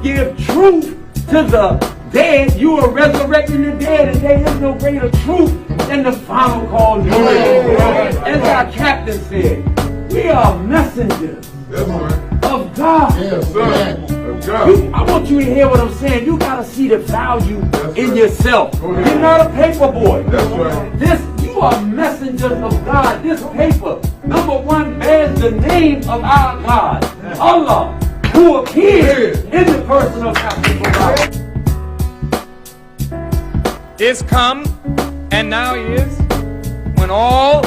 give truth to the dead. You are resurrecting the dead, and there is no greater truth than the final call. As our captain said, we are messengers of God. I want you to hear what I'm saying. You got to see the value in yourself. You're not a paper boy. You are messengers of God. This paper, number one, bears the name of our God, Allah, who appears in the person of God. Is come, and now is, when all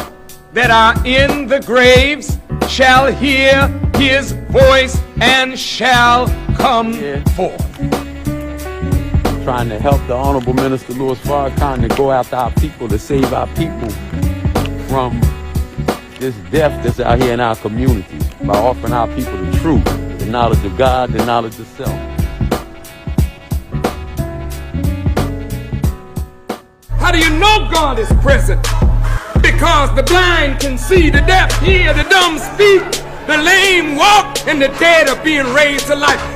that are in the graves shall hear his voice and shall come forth. Trying to help the Honorable Minister Louis Farrakhan to go after our people, to save our people from this death that's out here in our communities by offering our people the truth, the knowledge of God, the knowledge of self. How do you know God is present? Because the blind can see, the deaf hear, the dumb speak, the lame walk, and the dead are being raised to life.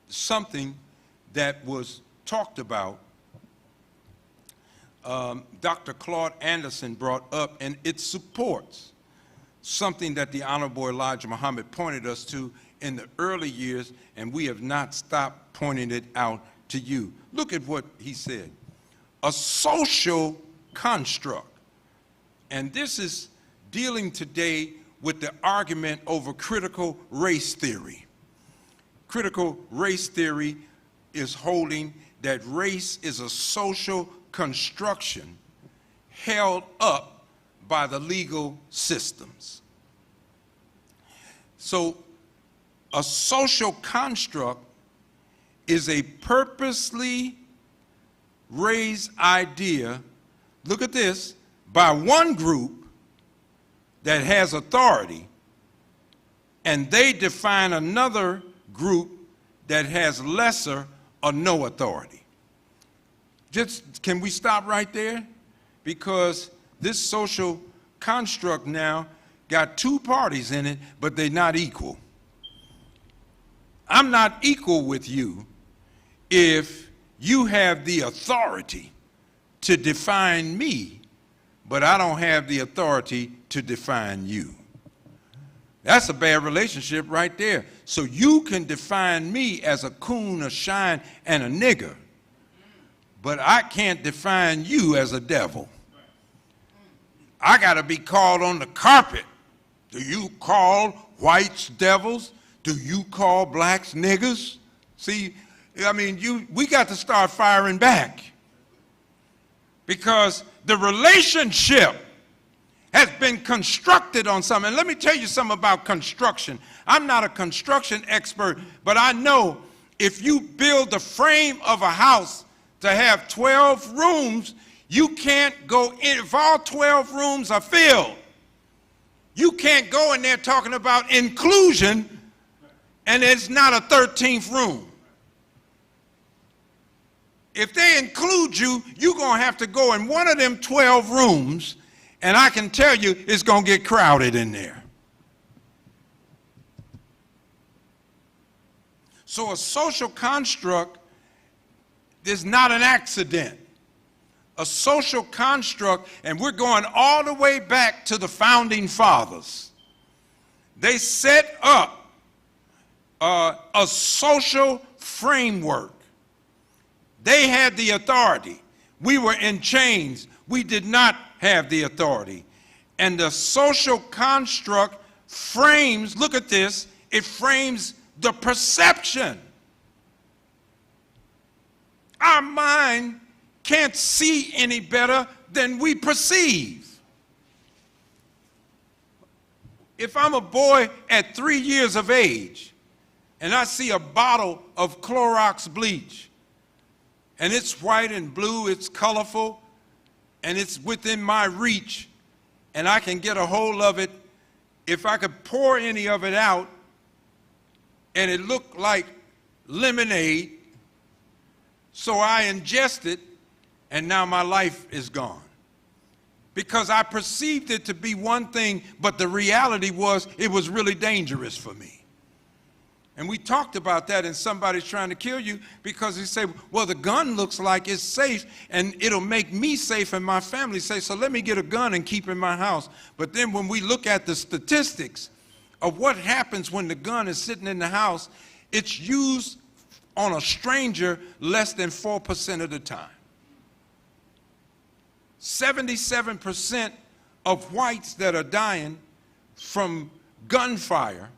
Something that was talked about, Dr. Claude Anderson brought up, and it supports something that the Honorable Elijah Muhammad pointed us to in the early years, and we have not stopped pointing it out to you. Look at what he said. A social construct, and this is dealing today with the argument over critical race theory. Critical race theory is holding that race is a social construction held up by the legal systems. So a social construct is a purposely raised idea, look at this, by one group that has authority, and they define another group that has lesser or no authority. Just, can we stop right there? Because this social construct now got two parties in it, but they're not equal. I'm not equal with you if you have the authority to define me, but I don't have the authority to define you. That's a bad relationship right there. So you can define me as a coon, a shine, and a nigger, but I can't define you as a devil. I got to be called on the carpet. Do you call whites devils? Do you call blacks niggers? See, I mean, we got to start firing back, because the relationship has been constructed on something. And let me tell you something about construction. I'm not a construction expert, but I know if you build the frame of a house to have 12 rooms, you can't go in, if all 12 rooms are filled, you can't go in there talking about inclusion and it's not a 13th room. If they include you, you're going to have to go in one of them 12 rooms, and I can tell you it's going to get crowded in there. So a social construct is not an accident. A social construct, and we're going all the way back to the founding fathers. They set up a social framework. They had the authority. We were in chains. We did not have the authority. And the social construct frames, look at this, it frames the perception. Our mind can't see any better than we perceive. If I'm a boy at 3 years of age and I see a bottle of Clorox bleach and it's white and blue, it's colorful, and it's within my reach, and I can get a hold of it, if I could pour any of it out and it looked like lemonade, so I ingest it, and now my life is gone. Because I perceived it to be one thing, but the reality was it was really dangerous for me. And we talked about that, and somebody's trying to kill you because he said, well, the gun looks like it's safe, and it'll make me safe and my family safe, so let me get a gun and keep it in my house. But then when we look at the statistics of what happens when the gun is sitting in the house, it's used on a stranger less than 4% of the time. 77% of whites that are dying from gunfire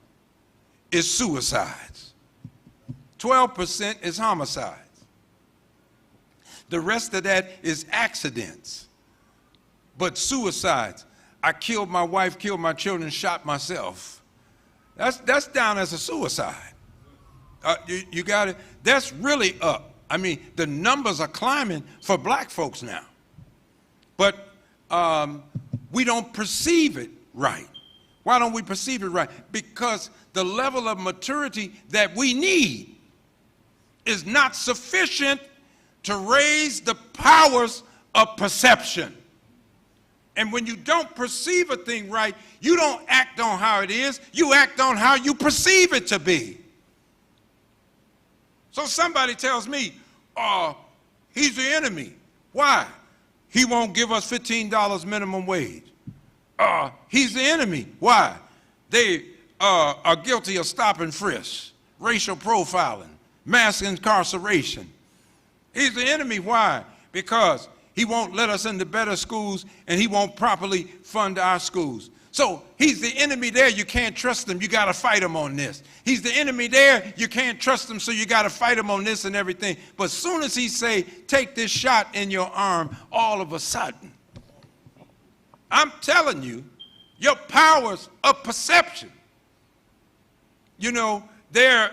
is suicides. 12% is homicides. The rest of that is accidents. But suicides, I killed my wife, killed my children, shot myself. That's down as a suicide. You got it? That's really up. I mean, the numbers are climbing for black folks now. But we don't perceive it right. Why don't we perceive it right? Because the level of maturity that we need is not sufficient to raise the powers of perception. And when you don't perceive a thing right, you don't act on how it is, you act on how you perceive it to be. So somebody tells me, he's the enemy. Why? He won't give us $15 minimum wage. He's the enemy. Why? They are guilty of stop and frisk, racial profiling, mass incarceration. He's the enemy. Why? Because he won't let us into better schools and he won't properly fund our schools. So he's the enemy there, you can't trust him, you got to fight him on this. He's the enemy there, you can't trust him, so you got to fight him on this and everything. But as soon as he say, take this shot in your arm, all of a sudden, I'm telling you, your powers of perception, you know, they're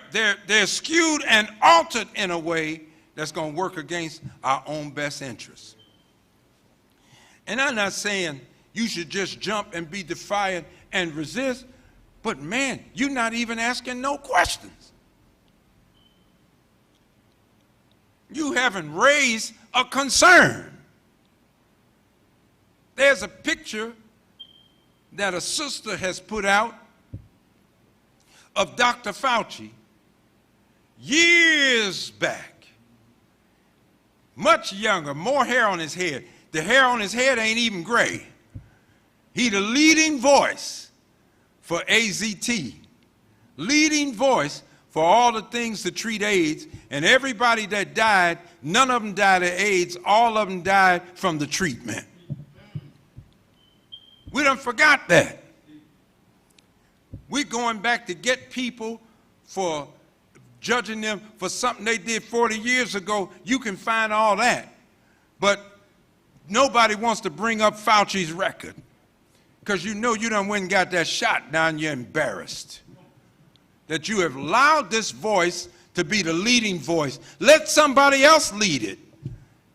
skewed and altered in a way that's going to work against our own best interests. And I'm not saying you should just jump and be defiant and resist, but man, you're not even asking no questions. You haven't raised a concern. There's a picture that a sister has put out of Dr. Fauci years back. Much younger, more hair on his head. The hair on his head ain't even gray. He the leading voice for AZT, leading voice for all the things to treat AIDS, and everybody that died, none of them died of AIDS, all of them died from the treatment. We done forgot that. We're going back to get people for judging them for something they did 40 years ago. You can find all that. But nobody wants to bring up Fauci's record. Because you know you done went and got that shot, now you're embarrassed. That you have allowed this voice to be the leading voice. Let somebody else lead it.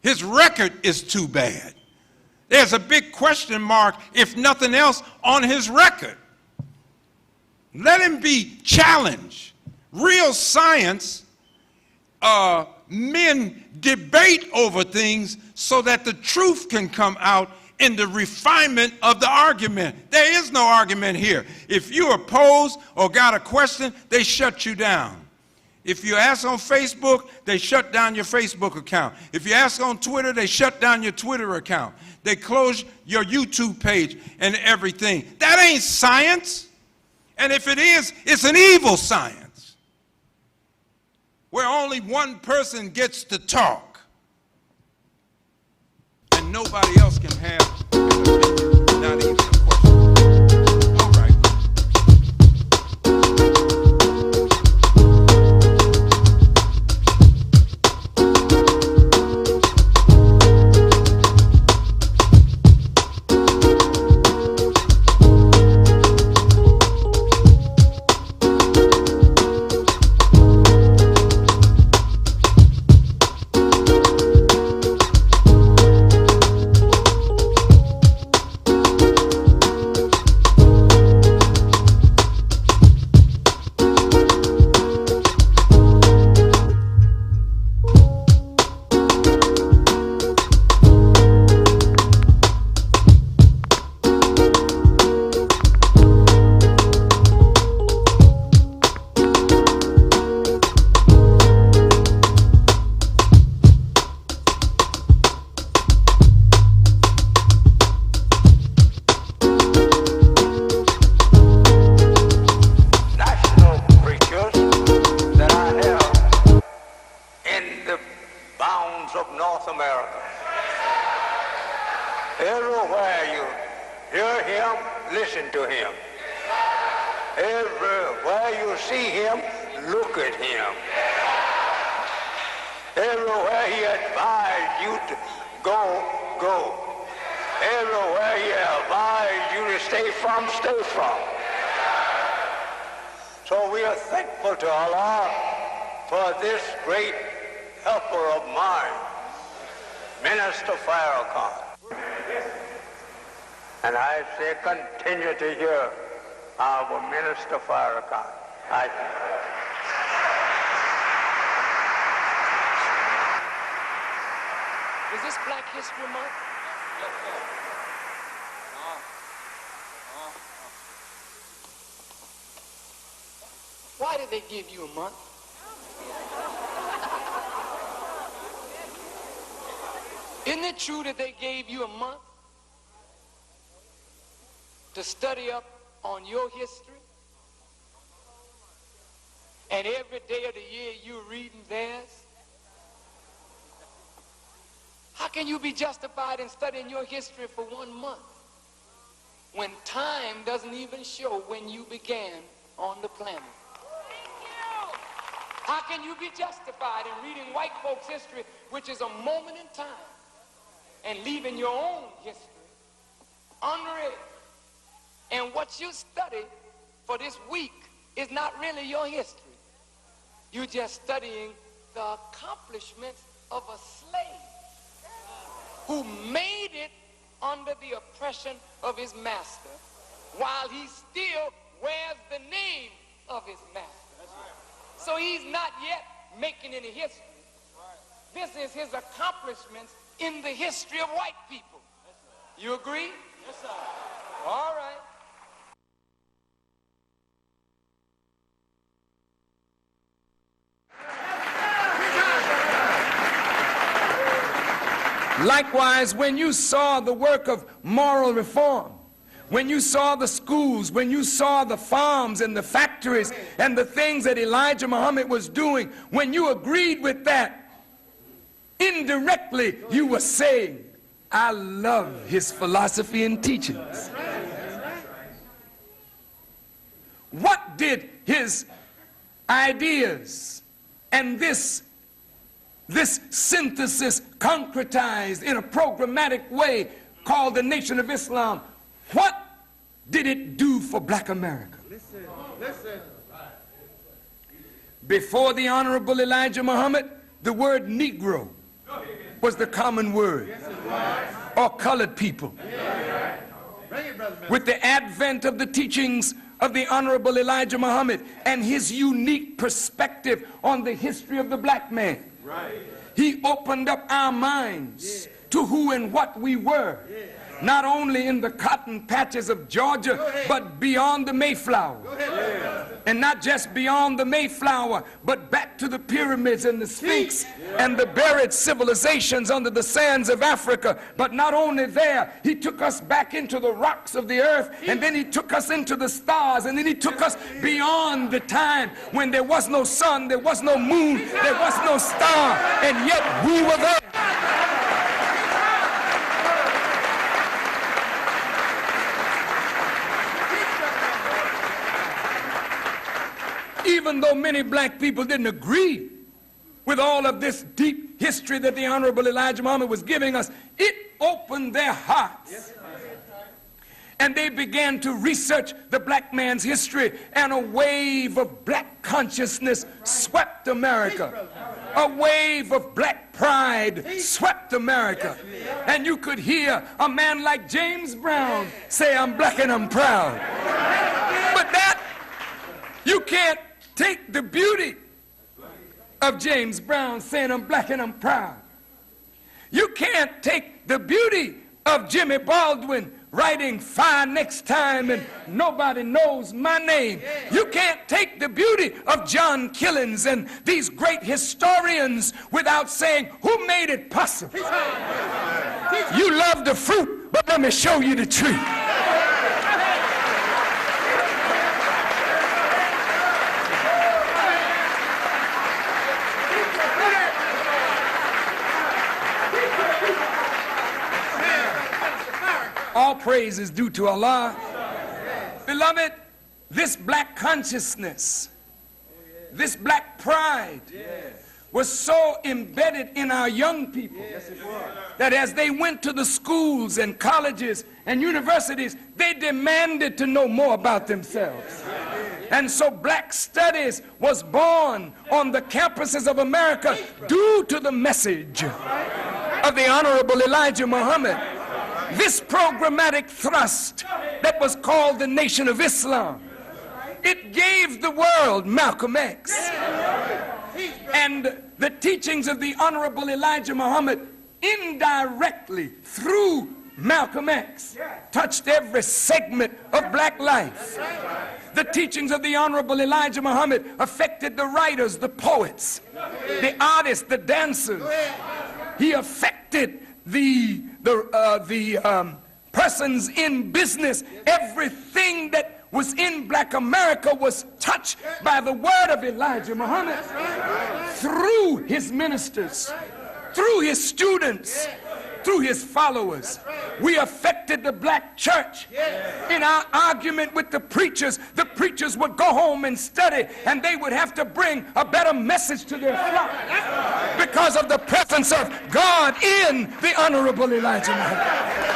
His record is too bad. There's a big question mark, if nothing else, on his record. Let him be challenged. Real science, men debate over things so that the truth can come out in the refinement of the argument. There is no argument here. If you oppose or got a question, they shut you down. If you ask on Facebook, they shut down your Facebook account. If you ask on Twitter, they shut down your Twitter account. They close your YouTube page and everything. That ain't science. And if it is, it's an evil science, where only one person gets to talk and nobody else can have an opinion, not even a question. All right. So we are thankful to Allah for this great helper of mine, Minister Farrakhan. And I say continue to hear our Minister Farrakhan. Is this Black History Month? Why did they give you a month? Isn't it true that they gave you a month to study up on your history? And every day of the year you're reading theirs? How can you be justified in studying your history for 1 month when time doesn't even show when you began on the planet? How can you be justified in reading white folks' history, which is a moment in time, and leaving your own history unread? And what you study for this week is not really your history. You're just studying the accomplishments of a slave who made it under the oppression of his master while he still wears the name of his master. So he's not yet making any history. This is his accomplishments in the history of white people. You agree? Yes, sir. All right. Likewise, when you saw the work of moral reform, when you saw the schools, when you saw the farms and the factories and the things that Elijah Muhammad was doing, when you agreed with that, indirectly you were saying, I love his philosophy and teachings. What did his ideas and this synthesis concretized in a programmatic way called the Nation of Islam, what did it do for black America? Listen. Before the Honorable Elijah Muhammad, the word Negro was the common word, or colored people. With the advent of the teachings of the Honorable Elijah Muhammad and his unique perspective on the history of the black man, he opened up our minds to who and what we were, not only in the cotton patches of Georgia, but beyond the Mayflower. And not just beyond the Mayflower, but back to the pyramids and the Sphinx and the buried civilizations under the sands of Africa. But not only there, he took us back into the rocks of the earth, and then he took us into the stars, and then he took us beyond the time when there was no sun, there was no moon, there was no star, and yet we were there. Even though many black people didn't agree with all of this deep history that the Honorable Elijah Muhammad was giving us, it opened their hearts. And they began to research the black man's history, and a wave of black consciousness swept America. A wave of black pride swept America. And you could hear a man like James Brown say, "I'm black and I'm proud." But that, you can't take the beauty of James Brown saying, "I'm black and I'm proud." You can't take the beauty of Jimmy Baldwin writing "Fire Next Time" and "Nobody Knows My Name." You can't take the beauty of John Killens and these great historians without saying, "Who made it possible?" You love the fruit, but let me show you the tree. All praise is due to Allah. Beloved, this black consciousness, this black pride was so embedded in our young people that as they went to the schools and colleges and universities, they demanded to know more about themselves. And so black studies was born on the campuses of America due to the message of the Honorable Elijah Muhammad. This programmatic thrust that was called the Nation of Islam, it gave the world Malcolm X. And the teachings of the Honorable Elijah Muhammad indirectly through Malcolm X touched every segment of black life. The teachings of the Honorable Elijah Muhammad affected the writers, the poets, the artists, the dancers. He affected the persons in business. Everything that was in black America was touched by the word of Elijah Muhammad through his ministers, through his students, through his followers. We affected the black church. In our argument with the preachers would go home and study, and they would have to bring a better message to their flock because of the presence of God in the Honorable Elijah Muhammad.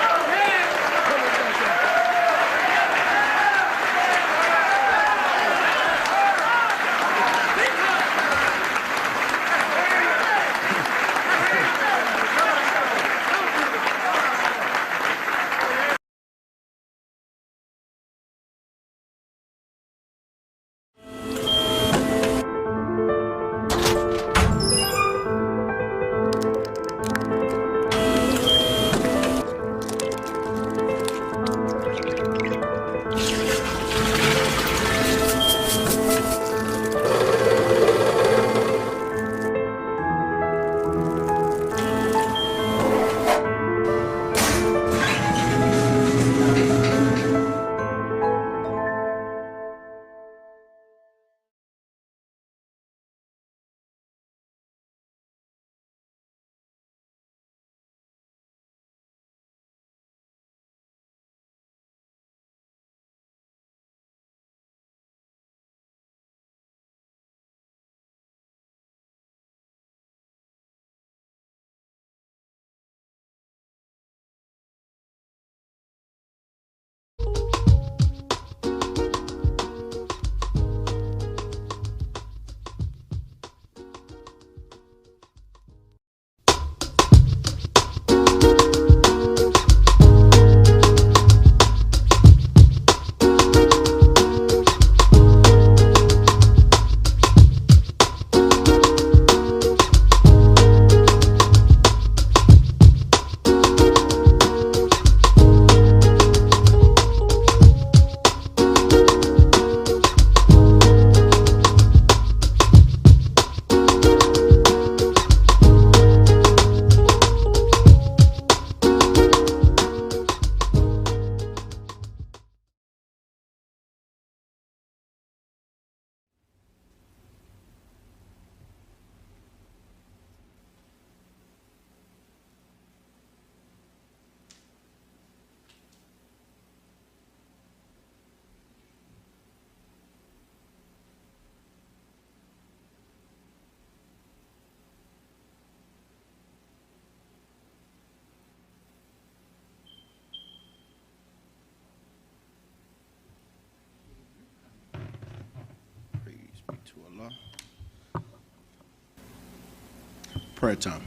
Prayer time.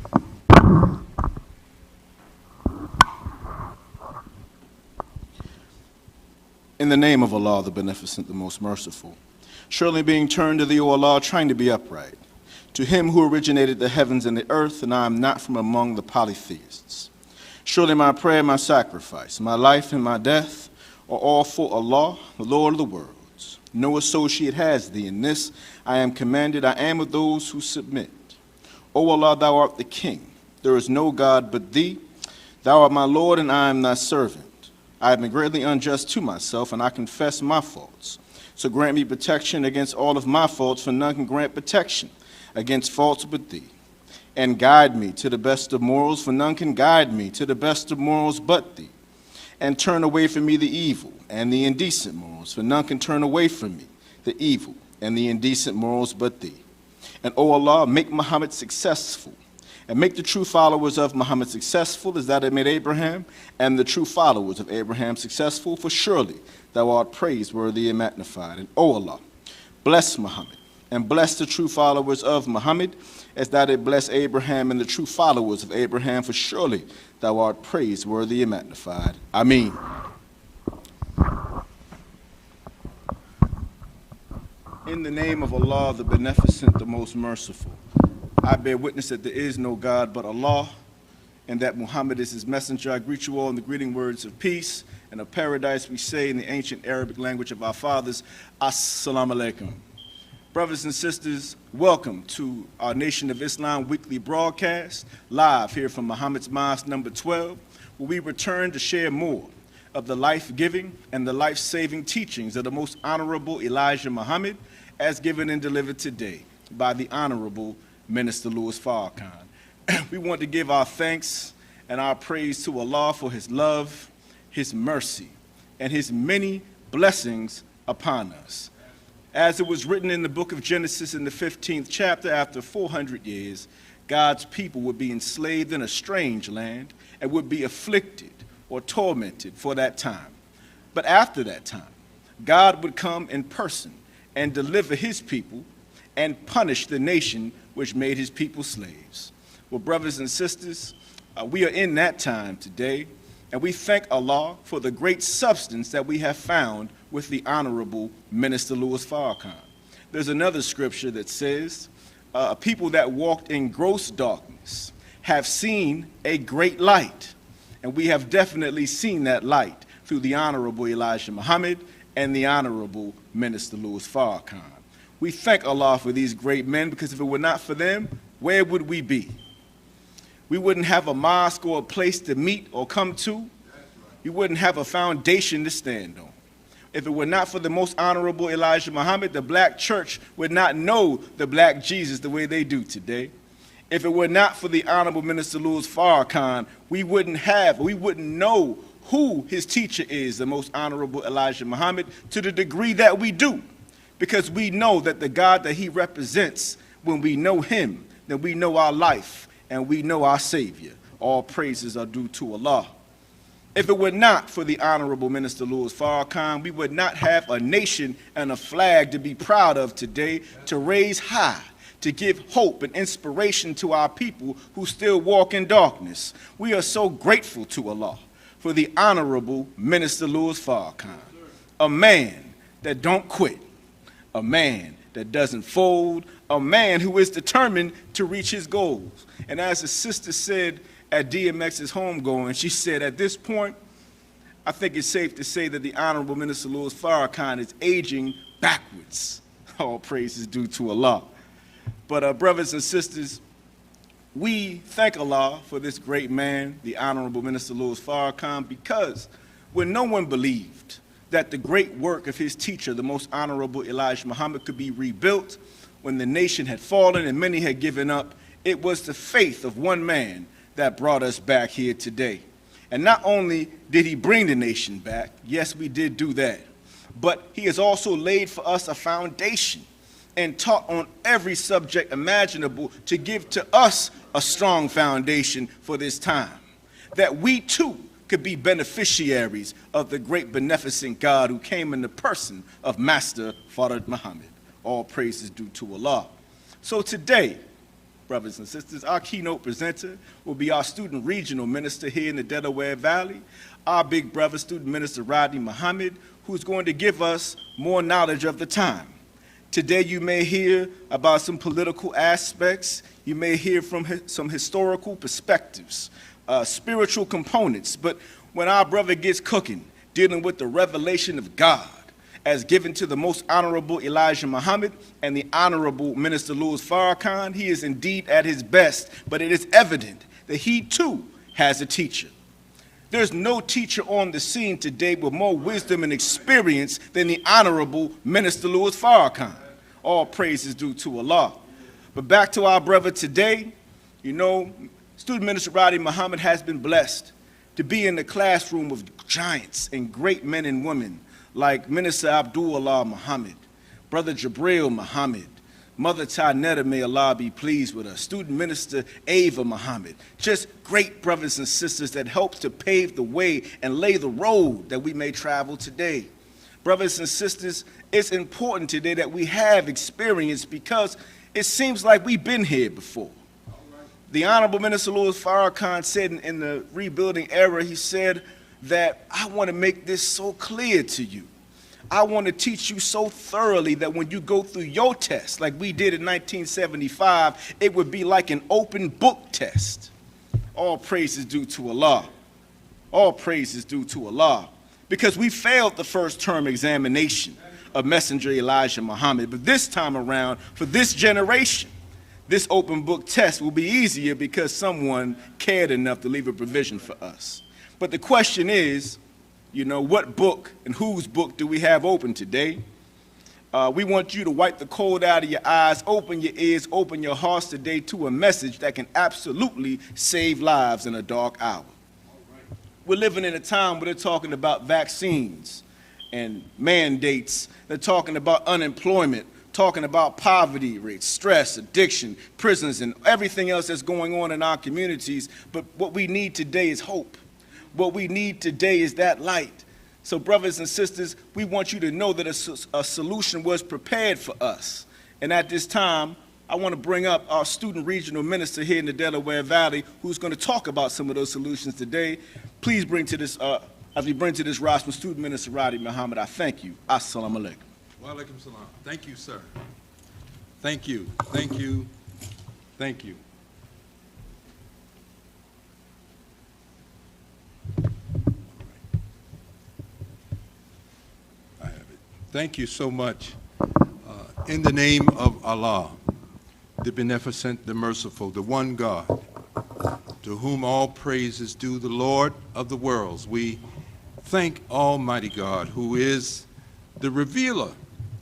In the name of Allah, the Beneficent, the Most Merciful, surely being turned to thee, O Allah, trying to be upright, to him who originated the heavens and the earth, and I am not from among the polytheists. Surely my prayer, my sacrifice, my life and my death are all for Allah, the Lord of the worlds. No associate has thee in this. I am commanded, I am of those who submit. O Allah, thou art the King. There is no God but thee. Thou art my Lord, and I am thy servant. I have been greatly unjust to myself, and I confess my faults. So grant me protection against all of my faults, for none can grant protection against faults but thee. And guide me to the best of morals, for none can guide me to the best of morals but thee. And turn away from me the evil and the indecent morals, for none can turn away from me the evil and the indecent morals but thee. And O Allah, make Muhammad successful, and make the true followers of Muhammad successful, as that it made Abraham, and the true followers of Abraham successful, for surely thou art praiseworthy and magnified. And O Allah, bless Muhammad, and bless the true followers of Muhammad, as that it bless Abraham and the true followers of Abraham, for surely thou art praiseworthy and magnified. Ameen. In the name of Allah, the Beneficent, the Most Merciful, I bear witness that there is no God but Allah, and that Muhammad is his messenger. I greet you all in the greeting words of peace and of paradise. We say in the ancient Arabic language of our fathers, Assalamu alaikum. Brothers and sisters, welcome to our Nation of Islam weekly broadcast, live here from Muhammad's Mosque number 12, where we return to share more of the life-giving and the life-saving teachings of the most honorable Elijah Muhammad, as given and delivered today by the Honorable Minister Louis Farrakhan. We want to give our thanks and our praise to Allah for his love, his mercy, and his many blessings upon us. As it was written in the book of Genesis in the 15th chapter, after 400 years, God's people would be enslaved in a strange land and would be afflicted or tormented for that time. But after that time, God would come in person and deliver his people and punish the nation which made his people slaves. Well, brothers and sisters, we are in that time today, and we thank Allah for the great substance that we have found with the Honorable Minister Louis Farrakhan. There's another scripture that says, people that walked in gross darkness have seen a great light, and we have definitely seen that light through the Honorable Elijah Muhammad and the Honorable Minister Louis Farrakhan. We thank Allah for these great men, because if it were not for them, where would we be? We wouldn't have a mosque or a place to meet or come to. We wouldn't have a foundation to stand on. If it were not for the most honorable Elijah Muhammad, the black church would not know the black Jesus the way they do today. If it were not for the Honorable Minister Louis Farrakhan, we wouldn't know who his teacher is, the most honorable Elijah Muhammad, to the degree that we do. Because we know that the God that he represents, when we know him, then we know our life and we know our Savior. All praises are due to Allah. If it were not for the Honorable Minister Louis Farrakhan, we would not have a nation and a flag to be proud of today, to raise high, to give hope and inspiration to our people who still walk in darkness. We are so grateful to Allah for the Honorable Minister Louis Farrakhan, a man that don't quit, a man that doesn't fold, a man who is determined to reach his goals. And as the sister said at DMX's homegoing, she said, at this point, I think it's safe to say that the Honorable Minister Louis Farrakhan is aging backwards. All praise is due to Allah. But brothers and sisters, we thank Allah for this great man, the Honorable Minister Louis Farrakhan, because when no one believed that the great work of his teacher, the most honorable Elijah Muhammad, could be rebuilt, when the nation had fallen and many had given up, it was the faith of one man that brought us back here today. And not only did he bring the nation back, yes, we did do that, but he has also laid for us a foundation and taught on every subject imaginable to give to us a strong foundation for this time, that we too could be beneficiaries of the great beneficent God who came in the person of Master Fard Muhammad. All praise is due to Allah. So today, brothers and sisters. Our keynote presenter will be our student regional minister here in the Delaware Valley, our big brother, student minister Rodney Muhammad, who's going to give us more knowledge of the time. Today you may hear about some political aspects, you may hear from some historical perspectives, spiritual components, but when our brother gets cooking, dealing with the revelation of God as given to the most honorable Elijah Muhammad and the honorable Minister Louis Farrakhan, he is indeed at his best, but it is evident that he too has a teacher. There's no teacher on the scene today with more wisdom and experience than the honorable Minister Louis Farrakhan. All praise is due to Allah. But back to our brother today, you know, student minister Rodney Muhammad has been blessed to be in the classroom of giants and great men and women like Minister Abdullah Muhammad, Brother Jabril Muhammad, Mother Tanetta, may Allah be pleased with us, Student Minister Ava Muhammad, just great brothers and sisters that help to pave the way and lay the road that we may travel today. Brothers and sisters, it's important today that we have experience because it seems like we've been here before. The Honorable Minister Louis Farrakhan said in the rebuilding era, he said that I want to make this so clear to you. I want to teach you so thoroughly that when you go through your test, like we did in 1975, it would be like an open book test. All praise is due to Allah. All praise is due to Allah. Because we failed the first term examination of Messenger Elijah Muhammad, but this time around, for this generation, this open book test will be easier because someone cared enough to leave a provision for us. But the question is, you know, what book and whose book do we have open today? We want you to wipe the cold out of your eyes, open your ears, open your hearts today to a message that can absolutely save lives in a dark hour. We're living in a time where they're talking about vaccines and mandates. They're talking about unemployment, talking about poverty rates, stress, addiction, prisons, and everything else that's going on in our communities. But what we need today is hope. What we need today is that light. So brothers and sisters, we want you to know that a solution was prepared for us. And at this time, I want to bring up our student regional minister here in the Delaware Valley, who's going to talk about some of those solutions today. Please bring to this, as we bring to this rostrum, student minister Rodney Muhammad. I thank you. Assalamu alaikum. Wa alaikum salam. Thank you, sir. Thank you. Thank you. Thank you. I have it. Thank you so much. In the name of Allah, the beneficent, the merciful, the one God, to whom all praise is due, the Lord of the worlds, we thank Almighty God, who is the revealer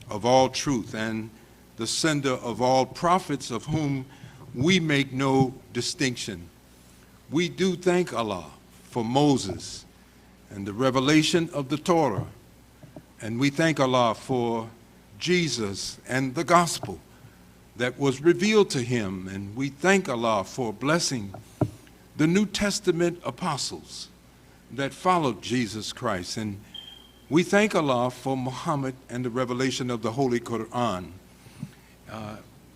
of all truth and the sender of all prophets, of whom we make no distinction. We do thank Allah for Moses and the revelation of the Torah, and we thank Allah for Jesus and the gospel that was revealed to him, and we thank Allah for blessing the New Testament apostles that followed Jesus Christ, and we thank Allah for Muhammad and the revelation of the Holy Quran.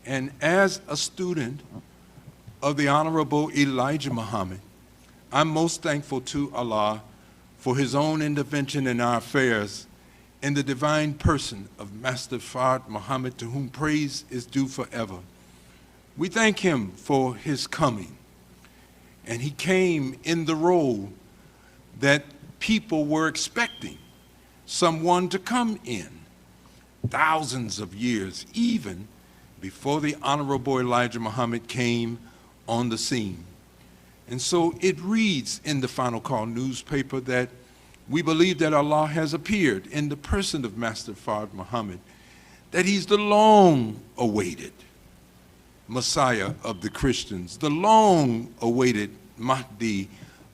And as a student of the Honorable Elijah Muhammad, I'm most thankful to Allah for his own intervention in our affairs in the divine person of Master Fard Muhammad, to whom praise is due forever. We thank him for his coming, and he came in the role that people were expecting someone to come in thousands of years, even before the Honorable Elijah Muhammad came on the scene. And so it reads in the Final Call newspaper that we believe that Allah has appeared in the person of Master Fard Muhammad, that he's the long-awaited Messiah of the Christians, the long-awaited Mahdi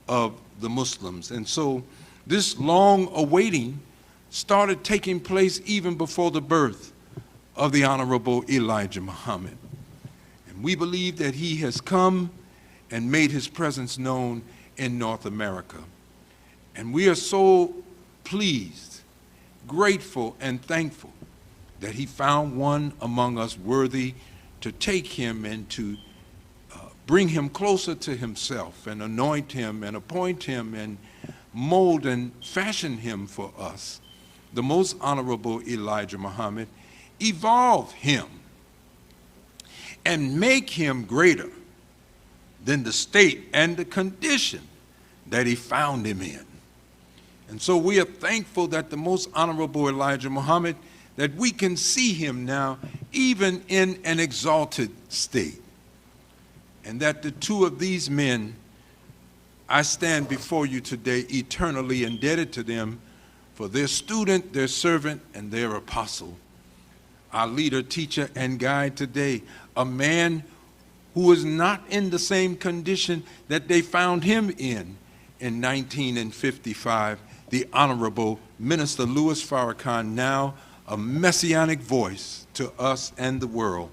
of the Muslims. And so this long awaiting started taking place even before the birth of the Honorable Elijah Muhammad. And we believe that he has come and made his presence known in North America. And we are so pleased, grateful, and thankful that he found one among us worthy to take him and to bring him closer to himself and anoint him and appoint him and mold and fashion him for us, the Most Honorable Elijah Muhammad, evolve him and make him greater than the state and the condition that he found him in. And so we are thankful that the Most Honorable Elijah Muhammad, that we can see him now even in an exalted state. And that the two of these men, I stand before you today eternally indebted to them for their student, their servant, and their apostle. Our leader, teacher, and guide today, a man who is not in the same condition that they found him in 1955, the Honorable Minister Louis Farrakhan, now a messianic voice to us and the world.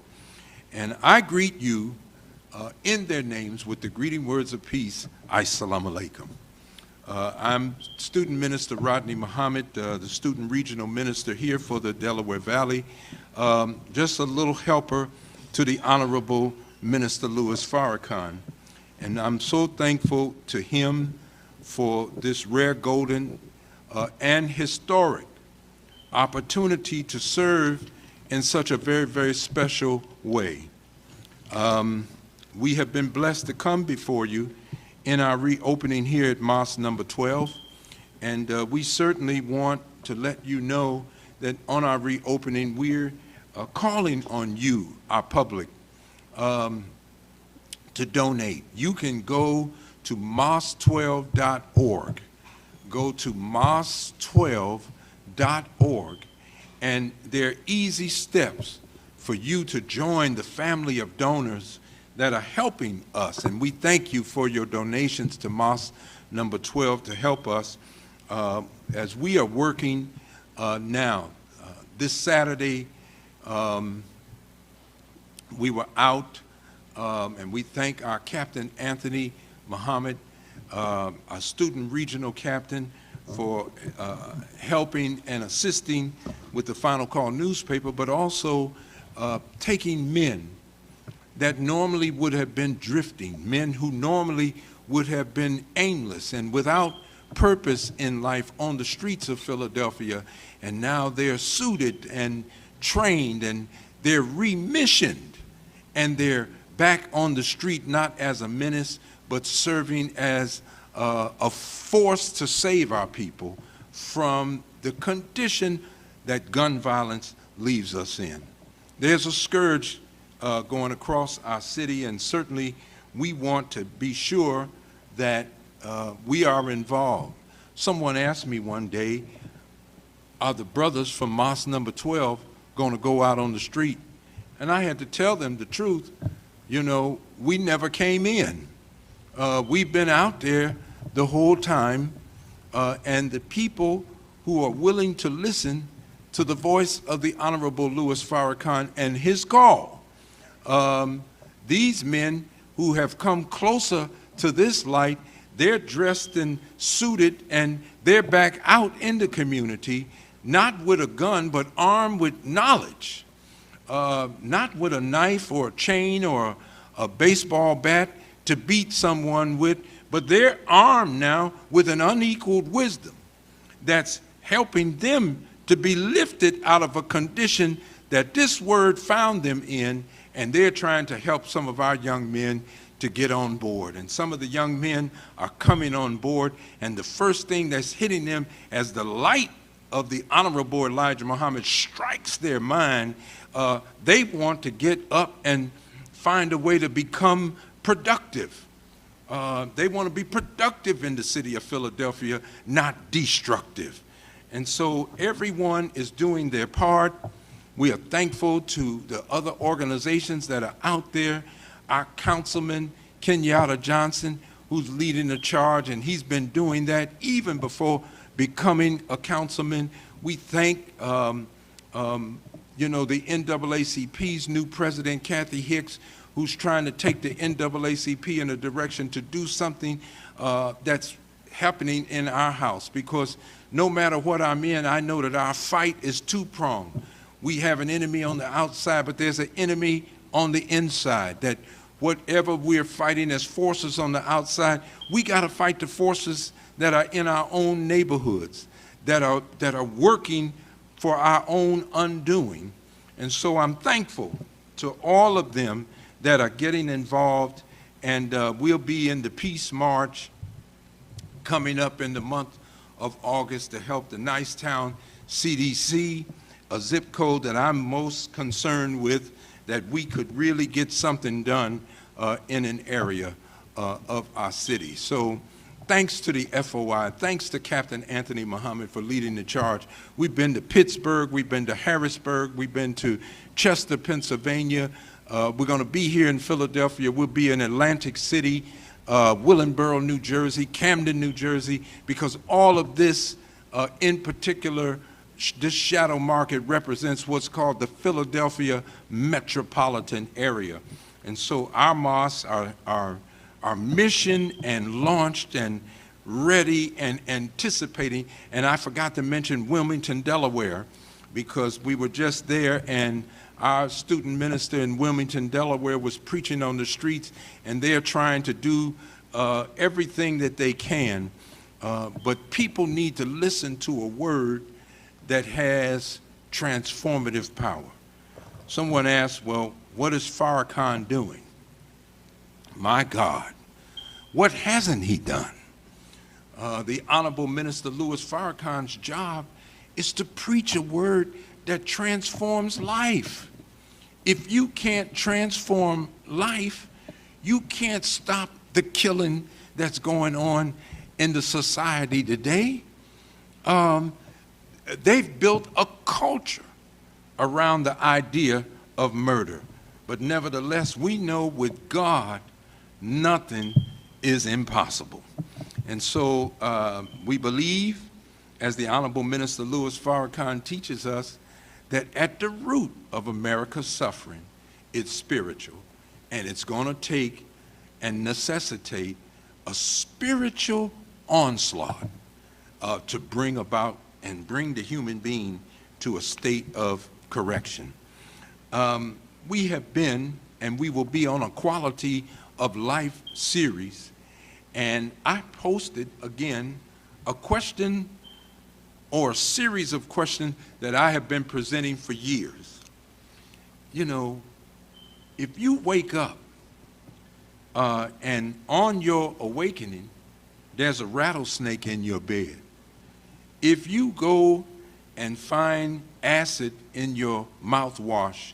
And I greet you in their names with the greeting words of peace, Assalamu alaikum. I'm Student Minister Rodney Muhammad, the Student Regional Minister here for the Delaware Valley, just a little helper to the Honorable Minister Louis Farrakhan. And I'm so thankful to him for this rare, golden, and historic opportunity to serve in such a very, very special way. We have been blessed to come before you in our reopening here at Mosque number 12, and we certainly want to let you know that on our reopening we're calling on you, our public, to donate. You can go to mosque12.org. Go to mosque12.org, and there are easy steps for you to join the family of donors that are helping us. And we thank you for your donations to Mosque number 12 to help us as we are working now. This Saturday, we were out, and we thank our Captain Anthony Muhammad, our student regional captain, for helping and assisting with the Final Call newspaper, but also taking men that normally would have been drifting, men who normally would have been aimless and without purpose in life on the streets of Philadelphia, and now they're suited and trained and they're remissioned, and they're back on the street not as a menace but serving as a force to save our people from the condition that gun violence leaves us in. There's a scourge going across our city, and certainly we want to be sure that we are involved. Someone asked me one day, are the brothers from Mosque number 12 going to go out on the street? And I had to tell them the truth. You know, we never came in. We've been out there the whole time, and the people who are willing to listen to the voice of the Honorable Louis Farrakhan and his call, these men who have come closer to this light, they're dressed and suited, and they're back out in the community, not with a gun, but armed with knowledge, not with a knife or a chain or a baseball bat to beat someone with, but they're armed now with an unequaled wisdom that's helping them to be lifted out of a condition that this word found them in, and they're trying to help some of our young men to get on board. And some of the young men are coming on board, and the first thing that's hitting them as the light of the Honorable Elijah Muhammad strikes their mind, they want to get up and find a way to become productive. They want to be productive in the city of Philadelphia, not destructive. And so everyone is doing their part. We are thankful to the other organizations that are out there. Our councilman, Kenyatta Johnson, who's leading the charge, and he's been doing that even before becoming a councilman. We thank you know, the NAACP's new president, Kathy Hicks, who's trying to take the NAACP in a direction to do something that's happening in our house, because no matter what I'm in, I know that our fight is two-pronged. We have an enemy on the outside, but there's an enemy on the inside that whatever we're fighting as forces on the outside, we got to fight the forces that are in our own neighborhoods, that are working for our own undoing. And so I'm thankful to all of them that are getting involved, and we'll be in the Peace March coming up in the month of August to help the Nicetown CDC, a zip code that I'm most concerned with, that we could really get something done in an area of our city. So thanks to the FOI, thanks to Captain Anthony Muhammad for leading the charge. We've been to Pittsburgh, we've been to Harrisburg, we've been to Chester, Pennsylvania. We're going to be here in Philadelphia. We'll be in Atlantic City, Willingboro, New Jersey, Camden, New Jersey, because all of this, in particular, this shadow market represents what's called the Philadelphia metropolitan area. And so our mosques are mission and launched and ready and anticipating. And I forgot to mention Wilmington, Delaware, because we were just there, and our student minister in Wilmington, Delaware was preaching on the streets, and they're trying to do everything that they can. But people need to listen to a word that has transformative power. Someone asked, well, what is Farrakhan doing? My God, what hasn't he done? The Honorable Minister Louis Farrakhan's job is to preach a word that transforms life. If you can't transform life, you can't stop the killing that's going on in the society today. They've built a culture around the idea of murder. But nevertheless, we know with God, nothing is impossible. And so we believe, as the Honorable Minister Louis Farrakhan teaches us, that at the root of America's suffering, it's spiritual. And it's going to take and necessitate a spiritual onslaught to bring about and bring the human being to a state of correction. We have been, and we will be on a Quality of Life series, and I posted, again, a question or a series of questions that I have been presenting for years. You know, if you wake up and on your awakening, there's a rattlesnake in your bed. If you go and find acid in your mouthwash,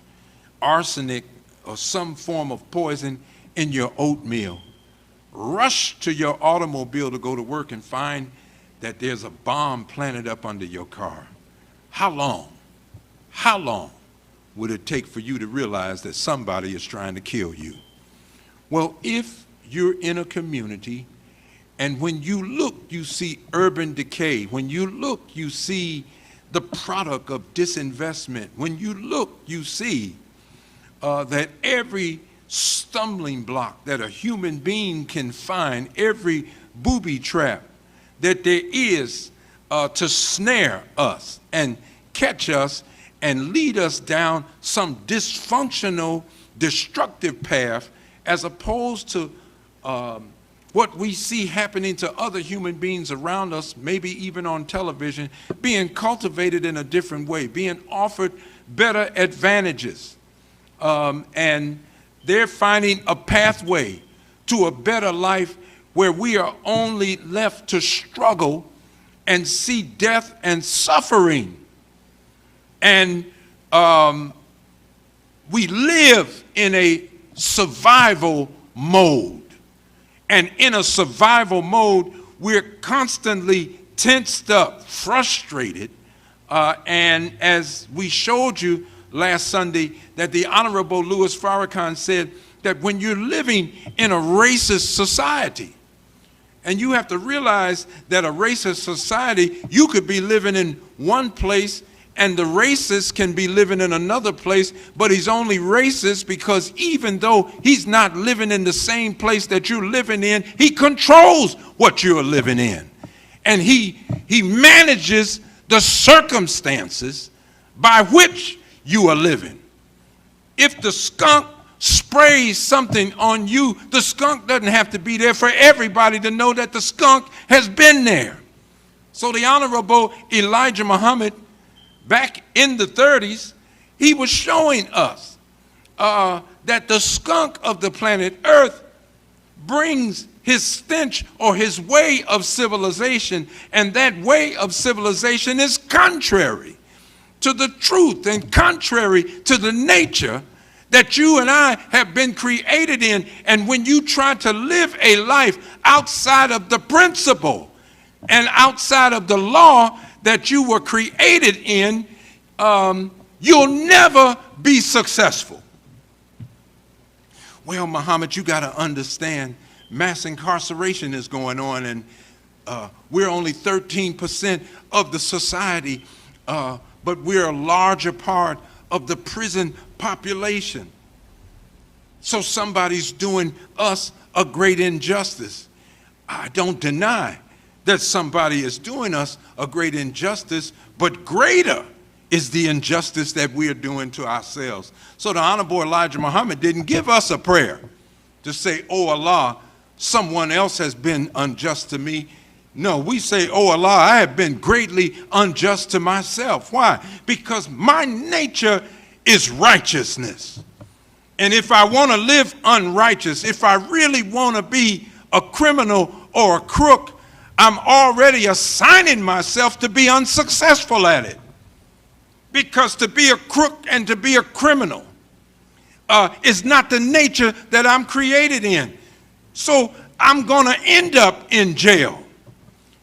arsenic or some form of poison in your oatmeal, rush to your automobile to go to work and find that there's a bomb planted up under your car. How long would it take for you to realize that somebody is trying to kill you? Well, if you're in a community and when you look, you see urban decay. When you look, you see the product of disinvestment. When you look, you see that every stumbling block that a human being can find, every booby trap that there is to snare us and catch us and lead us down some dysfunctional, destructive path, as opposed to what we see happening to other human beings around us, maybe even on television, being cultivated in a different way, being offered better advantages. And they're finding a pathway to a better life where we are only left to struggle and see death and suffering. And we live in a survival mode. And in a survival mode, we're constantly tensed up, frustrated, and as we showed you last Sunday, that the Honorable Louis Farrakhan said that when you're living in a racist society, and you have to realize that a racist society, you could be living in one place and the racist can be living in another place, but he's only racist because even though he's not living in the same place that you're living in, he controls what you're living in. And he manages the circumstances by which you are living. If the skunk sprays something on you, the skunk doesn't have to be there for everybody to know that the skunk has been there. So the Honorable Elijah Muhammad, back in the 30s, he was showing us that the skunk of the planet Earth brings his stench or his way of civilization, and that way of civilization is contrary to the truth and contrary to the nature that you and I have been created in. And when you try to live a life outside of the principle and outside of the law that you were created in, you'll never be successful. Well, Muhammad, you got to understand, mass incarceration is going on, and we're only 13% of the society, but we're a larger part of the prison population. So somebody's doing us a great injustice. I don't deny that somebody is doing us a great injustice, but greater is the injustice that we are doing to ourselves. So the Honorable Elijah Muhammad didn't give us a prayer to say, oh Allah, someone else has been unjust to me. No, we say, oh Allah, I have been greatly unjust to myself. Why? Because my nature is righteousness. And if I want to live unrighteous, if I really want to be a criminal or a crook, I'm already assigning myself to be unsuccessful at it. Because to be a crook and to be a criminal is not the nature that I'm created in. So I'm going to end up in jail.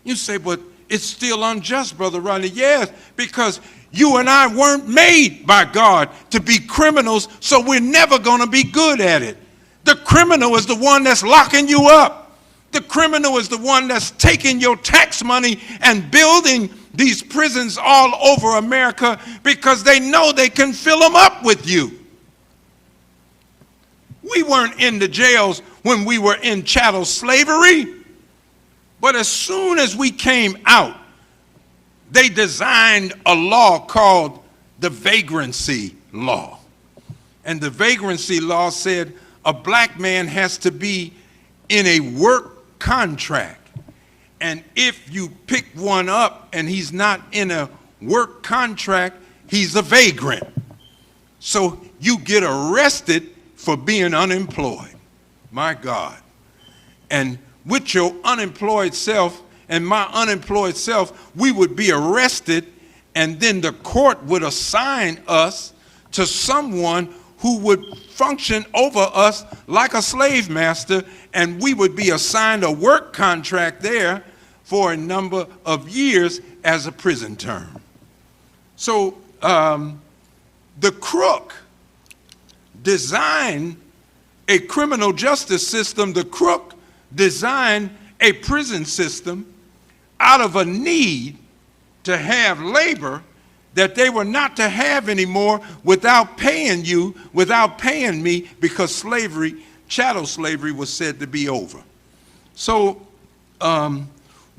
You say, but it's still unjust, Brother Rodney. Yes, because you and I weren't made by God to be criminals, so we're never going to be good at it. The criminal is the one that's locking you up. The criminal is the one that's taking your tax money and building these prisons all over America because they know they can fill them up with you. We weren't in the jails when we were in chattel slavery, but as soon as we came out, they designed a law called the vagrancy law. And the vagrancy law said a black man has to be in a work contract. And if you pick one up and he's not in a work contract, he's a vagrant. So you get arrested for being unemployed. My God. And with your unemployed self and my unemployed self, we would be arrested, and then the court would assign us to someone who would function over us like a slave master, and we would be assigned a work contract there for a number of years as a prison term. So the crook designed a criminal justice system. The crook designed a prison system out of a need to have labor that they were not to have anymore without paying you, without paying me, because slavery, chattel slavery, was said to be over. So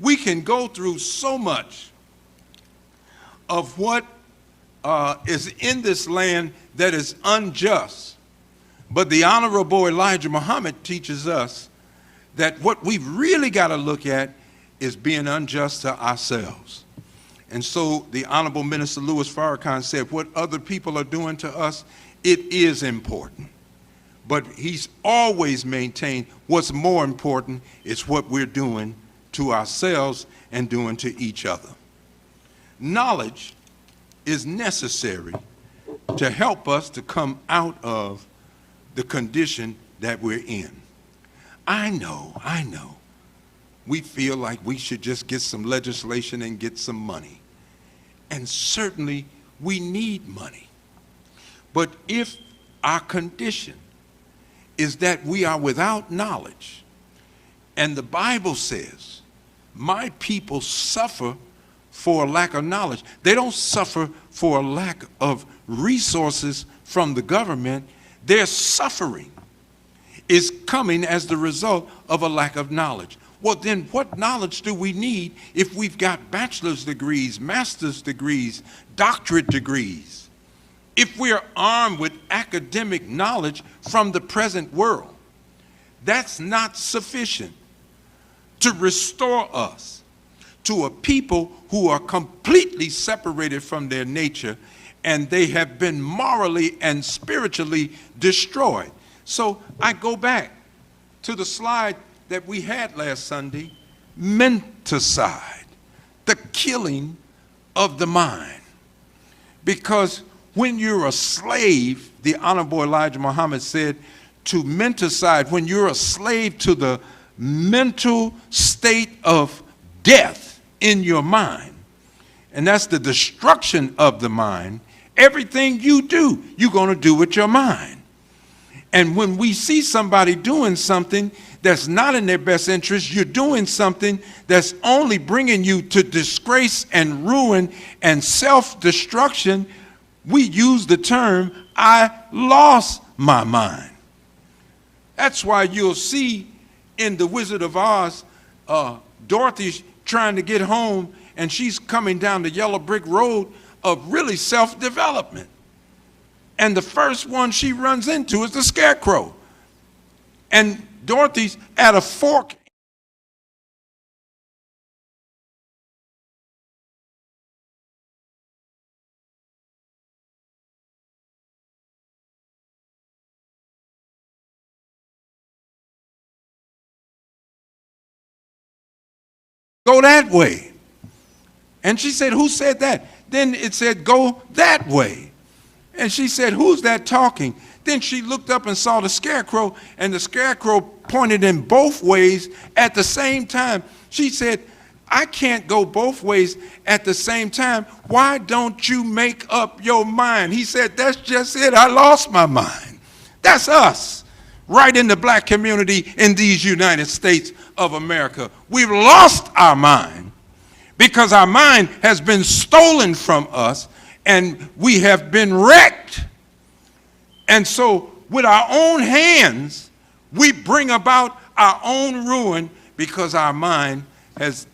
we can go through so much of what is in this land that is unjust. But the Honorable Elijah Muhammad teaches us that what we've really got to look at is being unjust to ourselves. And so the Honorable Minister Louis Farrakhan said, what other people are doing to us, it is important. But he's always maintained what's more important is what we're doing to ourselves and doing to each other. Knowledge is necessary to help us to come out of the condition that we're in. I know. We feel like we should just get some legislation and get some money. And certainly we need money. But if our condition is that we are without knowledge, and the Bible says, my people suffer for a lack of knowledge. They don't suffer for a lack of resources from the government. Their suffering is coming as the result of a lack of knowledge. Well, then what knowledge do we need if we've got bachelor's degrees, master's degrees, doctorate degrees? if we are armed with academic knowledge from the present world, that's not sufficient to restore us to a people who are completely separated from their nature, and they have been morally and spiritually destroyed. So I go back to the slide that we had last Sunday, menticide, the killing of the mind. Because when you're a slave, the Honorable Elijah Muhammad said, to menticide, when you're a slave to the mental state of death in your mind, and that's the destruction of the mind, everything you do, you're going to do with your mind. And when we see somebody doing something that's not in their best interest, you're doing something that's only bringing you to disgrace and ruin and self-destruction, we use the term, I lost my mind. That's why you'll see in The Wizard of Oz, Dorothy's trying to get home, and she's coming down the yellow brick road of really self-development. And the first one she runs into is the Scarecrow. And Dorothy's at a fork. Go that way. And she said, who said that? Then it said, go that way. And she said, who's that talking? Then she looked up and saw the Scarecrow, and the Scarecrow pointed in both ways at the same time. She said, I can't go both ways at the same time. Why don't you make up your mind? He said, that's just it. I lost my mind. That's us, right in the black community in these United States of America. We've lost our mind because our mind has been stolen from us, and we have been wrecked. And so with our own hands, we bring about our own ruin because our mind has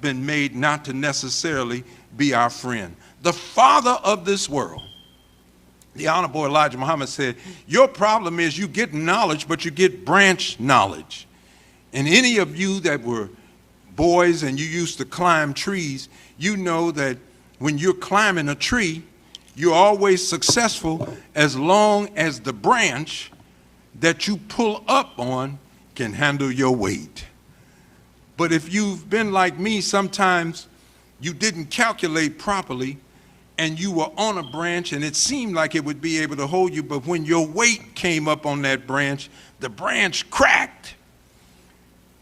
been made not to necessarily be our friend. The father of this world, the Honorable Elijah Muhammad, said, your problem is you get knowledge, but you get branch knowledge. And any of you that were boys and you used to climb trees, you know that when you're climbing a tree, you're always successful as long as the branch that you pull up on can handle your weight. But if you've been like me, sometimes you didn't calculate properly and you were on a branch and it seemed like it would be able to hold you, but when your weight came up on that branch, the branch cracked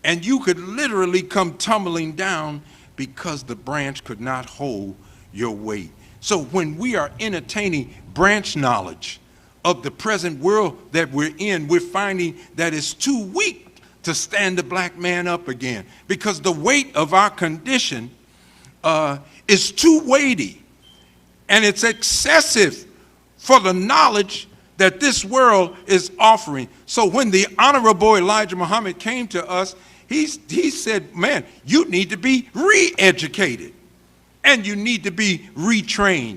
and you could literally come tumbling down because the branch could not hold your weight. So when we are entertaining branch knowledge of the present world that we're in, we're finding that it's too weak to stand the black man up again because the weight of our condition is too weighty and it's excessive for the knowledge that this world is offering. So when the Honorable Elijah Muhammad came to us, he said, man, you need to be re-educated. And you need to be retrained.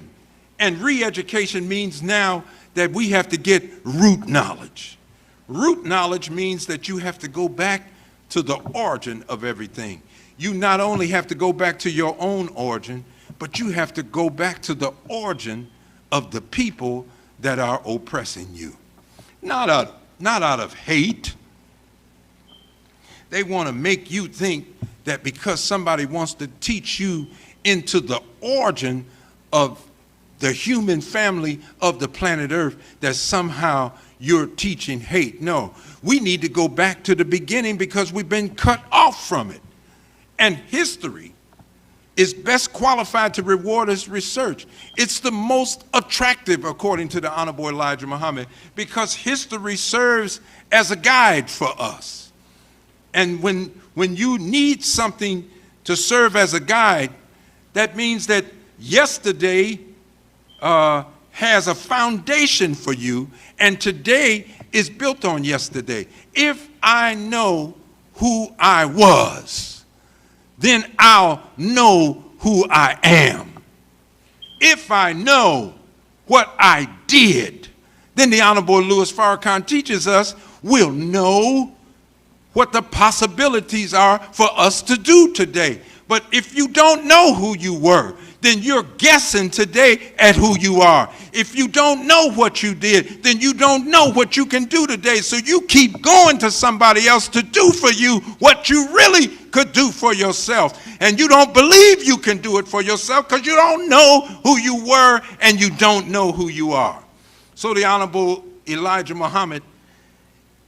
And re-education means now that we have to get root knowledge. Root knowledge means that you have to go back to the origin of everything. You not only have to go back to your own origin, but you have to go back to the origin of the people that are oppressing you. Not out of hate. They want to make you think that because somebody wants to teach you into the origin of the human family of the planet Earth, that somehow you're teaching hate. No, we need to go back to the beginning because we've been cut off from it. And history is best qualified to reward us research. It's the most attractive, according to the Honorable Elijah Muhammad, because history serves as a guide for us. And when you need something to serve as a guide, that means that yesterday has a foundation for you, and today is built on yesterday. If I know who I was, then I'll know who I am. If I know what I did, then the Honorable Louis Farrakhan teaches us we'll know what the possibilities are for us to do today. But if you don't know who you were, then you're guessing today at who you are. If you don't know what you did, then you don't know what you can do today. So you keep going to somebody else to do for you what you really could do for yourself. And you don't believe you can do it for yourself because you don't know who you were and you don't know who you are. So the Honorable Elijah Muhammad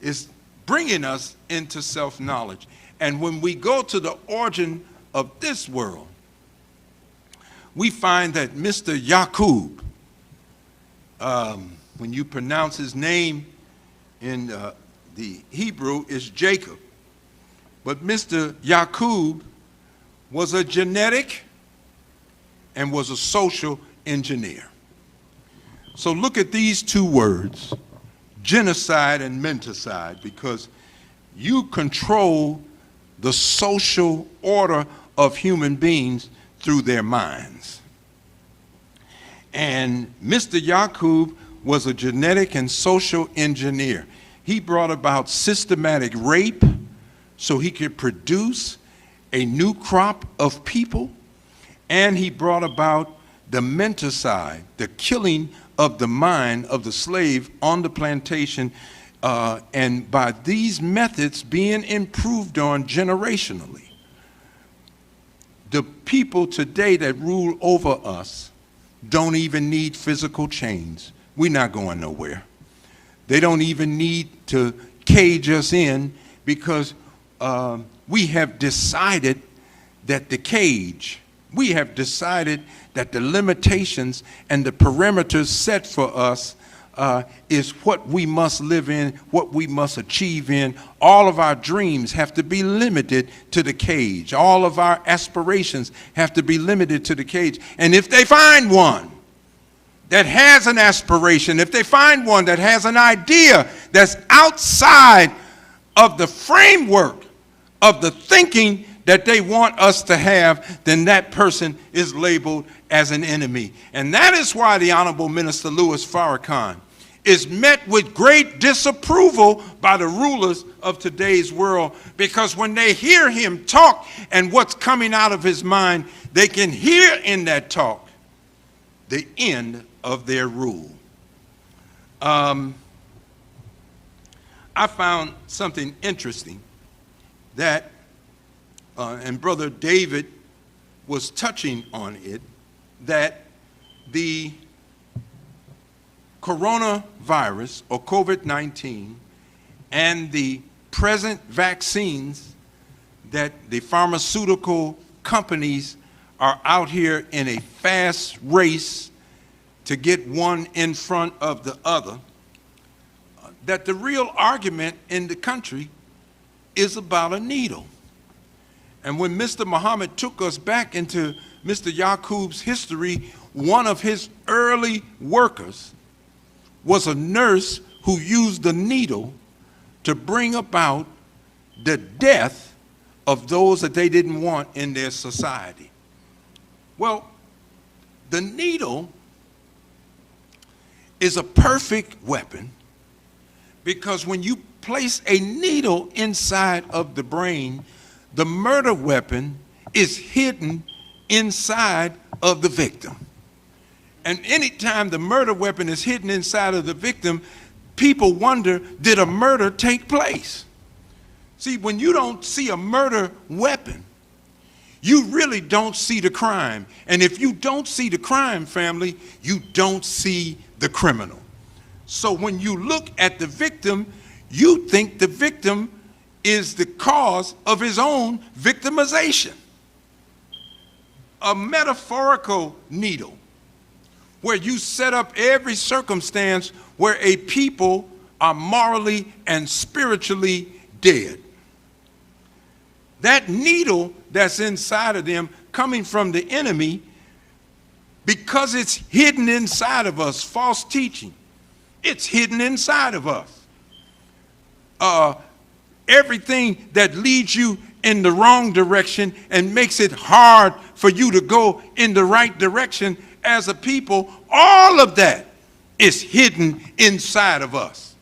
is bringing us into self-knowledge. And when we go to the origin of this world, we find that Mr. Yaqub, when you pronounce his name in the Hebrew, is Jacob. But Mr. Yaqub was a genetic and was a social engineer. So look at these two words, genocide and menticide, because you control the social order of human beings through their minds. And Mr. Yaqub was a genetic and social engineer. He brought about systematic rape so he could produce a new crop of people, and he brought about the menticide, the killing of the mind of the slave on the plantation, and by these methods being improved on generationally. The people today that rule over us don't even need physical chains. We're not going nowhere. They don't even need to cage us in because we have decided that the cage, we have decided that the limitations and the parameters set for us is what we must live in, what we must achieve in. All of our dreams have to be limited to the cage. All of our aspirations have to be limited to the cage. And if they find one that has an aspiration, if they find one that has an idea that's outside of the framework of the thinking that they want us to have, then that person is labeled as an enemy. And that is why the Honorable Minister Louis Farrakhan is met with great disapproval by the rulers of today's world, because when they hear him talk and what's coming out of his mind, they can hear in that talk the end of their rule. I found something interesting that, and Brother David was touching on it, that the coronavirus or COVID-19 and the present vaccines that the pharmaceutical companies are out here in a fast race to get one in front of the other, that the real argument in the country is about a needle. And when Mr. Muhammad took us back into Mr. Yaqub's history, one of his early workers was a nurse who used the needle to bring about the death of those that they didn't want in their society. Well, the needle is a perfect weapon, because when you place a needle inside of the brain, the murder weapon is hidden inside of the victim. And anytime the murder weapon is hidden inside of the victim, people wonder, did a murder take place? See, when you don't see a murder weapon, you really don't see the crime. And if you don't see the crime, family, you don't see the criminal. So when you look at the victim, you think the victim is the cause of his own victimization. A metaphorical needle, where you set up every circumstance where a people are morally and spiritually dead. That needle that's inside of them, coming from the enemy, because it's hidden inside of us, false teaching, it's hidden inside of us. Everything that leads you in the wrong direction and makes it hard for you to go in the right direction as a people, all of that is hidden inside of us.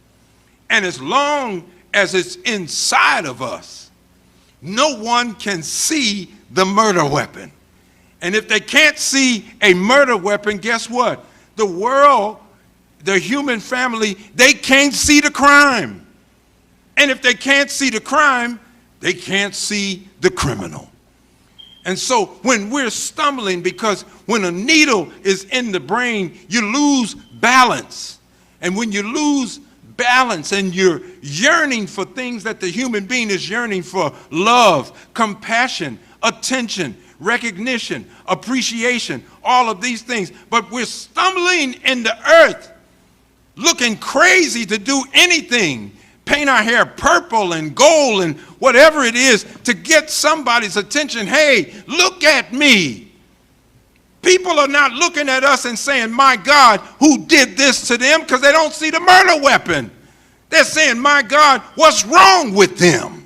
And as long as it's inside of us, no one can see the murder weapon. And if they can't see a murder weapon, guess what? The world, the human family, they can't see the crime. And if they can't see the crime, they can't see the criminal. And so when we're stumbling, because when a needle is in the brain, you lose balance. And when you lose balance and you're yearning for things that the human being is yearning for, love, compassion, attention, recognition, appreciation, all of these things, but we're stumbling in the earth, looking crazy to do anything, paint our hair purple and gold and whatever it is to get somebody's attention. Hey, look at me. People are not looking at us and saying, my God, who did this to them? Because they don't see the murder weapon. They're saying, my God, what's wrong with them?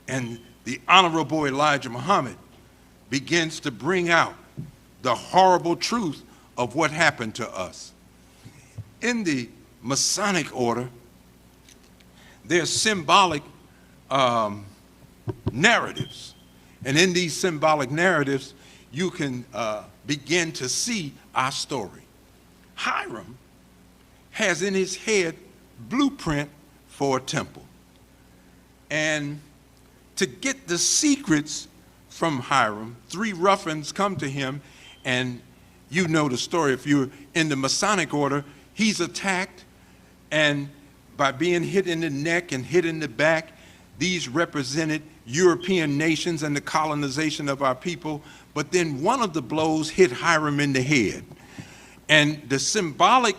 And the Honorable Elijah Muhammad begins to bring out the horrible truth of what happened to us. In the Masonic order, there's symbolic narratives. And in these symbolic narratives, you can begin to see our story. Hiram has in his head blueprint for a temple. And to get the secrets from Hiram, 3 ruffians come to him, and you know the story. If you're in the Masonic order, he's attacked, and by being hit in the neck and hit in the back, these represented European nations and the colonization of our people. But then one of the blows hit Hiram in the head. And the symbolic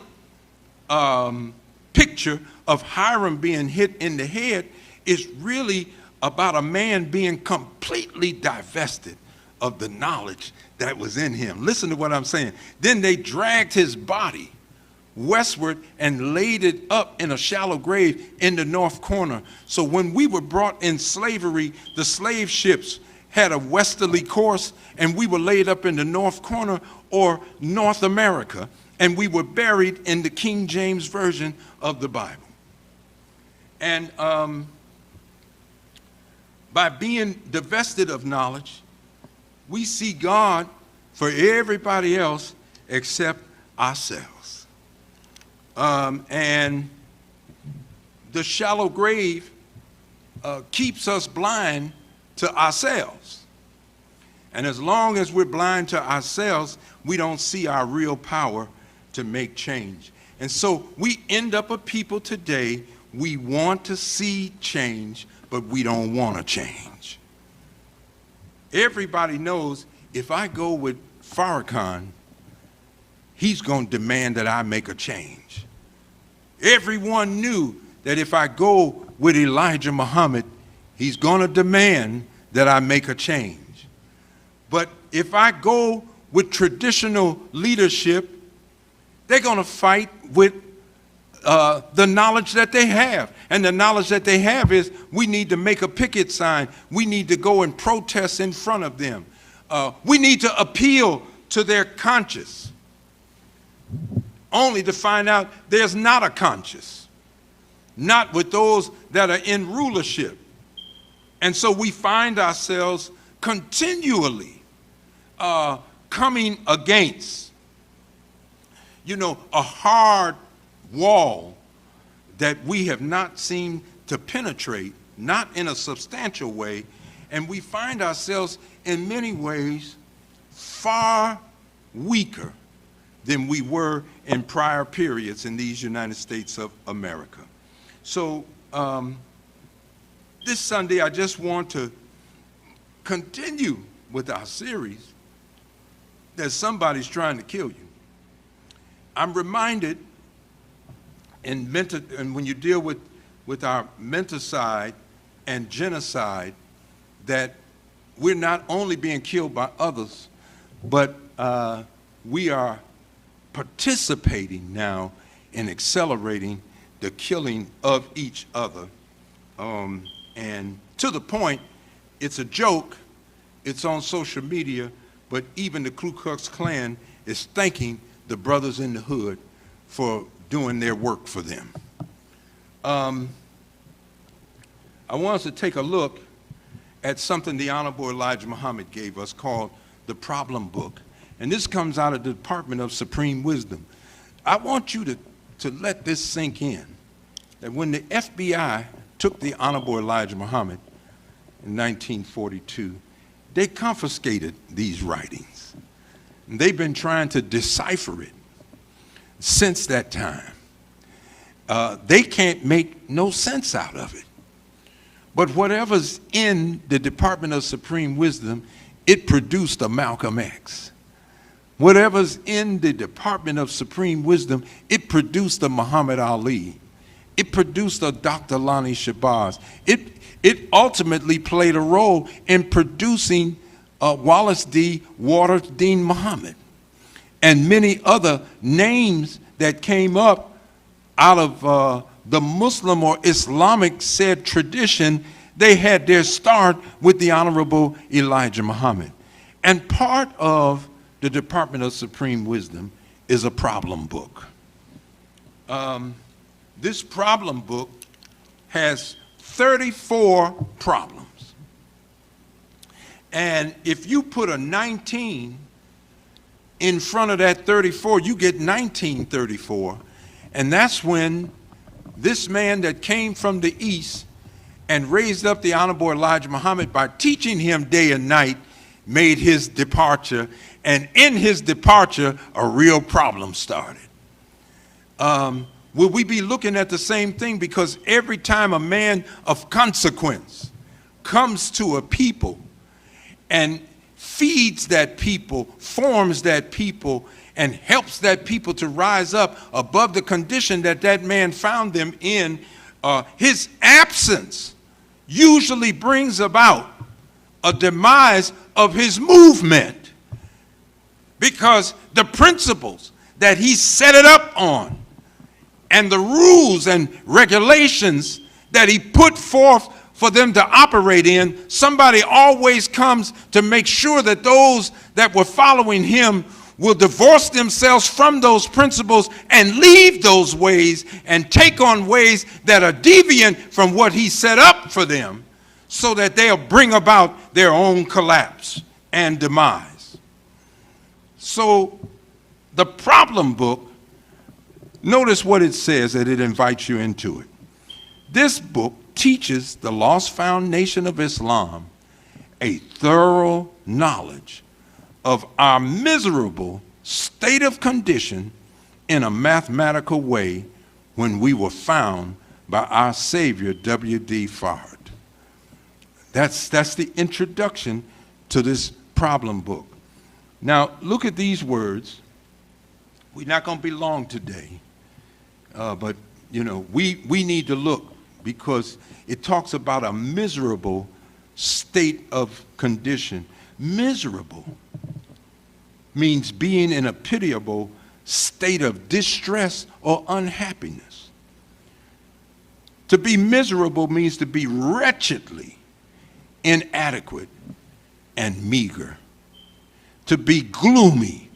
picture of Hiram being hit in the head is really about a man being completely divested of the knowledge that was in him. Listen to what I'm saying. Then they dragged his body westward and laid it up in a shallow grave in the north corner. So when we were brought in slavery, the slave ships had a westerly course, and we were laid up in the north corner, or North America, and we were buried in the King James Version of the Bible. And by being divested of knowledge, we see God for everybody else except ourselves. And the shallow grave keeps us blind to ourselves. And as long as we're blind to ourselves, we don't see our real power to make change. And so we end up a people today, we want to see change, but we don't want to change. Everybody knows if I go with Farrakhan, he's going to demand that I make a change. Everyone knew that if I go with Elijah Muhammad, he's going to demand that I make a change. But if I go with traditional leadership, they're going to fight with the knowledge that they have. And the knowledge that they have is we need to make a picket sign. We need to go and protest in front of them. We need to appeal to their conscience, only to find out there's not a conscience, not with those that are in rulership. And so we find ourselves continually coming against, a hard wall that we have not seemed to penetrate, not in a substantial way, and we find ourselves in many ways far weaker than we were in prior periods in these United States of America. So this Sunday, I just want to continue with our series that somebody's trying to kill you. I'm reminded, and when you deal with our menticide and genocide, that we're not only being killed by others, but we are participating now in accelerating the killing of each other. And to the point, it's a joke, it's on social media, but even the Ku Klux Klan is thanking the brothers in the hood for doing their work for them. I want us to take a look at something the Honorable Elijah Muhammad gave us called the Problem Book. And this comes out of the Department of Supreme Wisdom. I want you to let this sink in, that when the FBI took the Honorable Elijah Muhammad in 1942, they confiscated these writings. And they've been trying to decipher it since that time. They can't make no sense out of it. But whatever's in the Department of Supreme Wisdom, it produced a Malcolm X. Whatever's in the Department of Supreme Wisdom, it produced a Muhammad Ali. It produced a Dr. Lonnie Shabazz. It ultimately played a role in producing Wallace D. Waters Dean Muhammad and many other names that came up out of the Muslim or Islamic said tradition. They had their start with the Honorable Elijah Muhammad. And part of the Department of Supreme Wisdom is a problem book. This problem book has 34 problems. And if you put a 19 in front of that 34, you get 1934. And that's when this man that came from the East and raised up the Honorable Elijah Muhammad by teaching him day and night made his departure. And in his departure, a real problem started. Will we be looking at the same thing? Because every time a man of consequence comes to a people and feeds that people, forms that people, and helps that people to rise up above the condition that that man found them in, his absence usually brings about a demise of his movement, because the principles that he set it up on and the rules and regulations that he put forth for them to operate in, somebody always comes to make sure that those that were following him will divorce themselves from those principles and leave those ways and take on ways that are deviant from what he set up for them, so that they'll bring about their own collapse and demise. So the problem book, notice what it says, that it invites you into it. This book teaches the lost foundation of Islam a thorough knowledge of our miserable state of condition in a mathematical way when we were found by our Savior, W.D. Fard. That's the introduction to this problem book. Now, look at these words. We're not going to be long today, but, you know, we need to look, because it talks about a miserable state of condition. Miserable means being in a pitiable state of distress or unhappiness. To be miserable means to be wretchedly inadequate and meager. To be gloomy,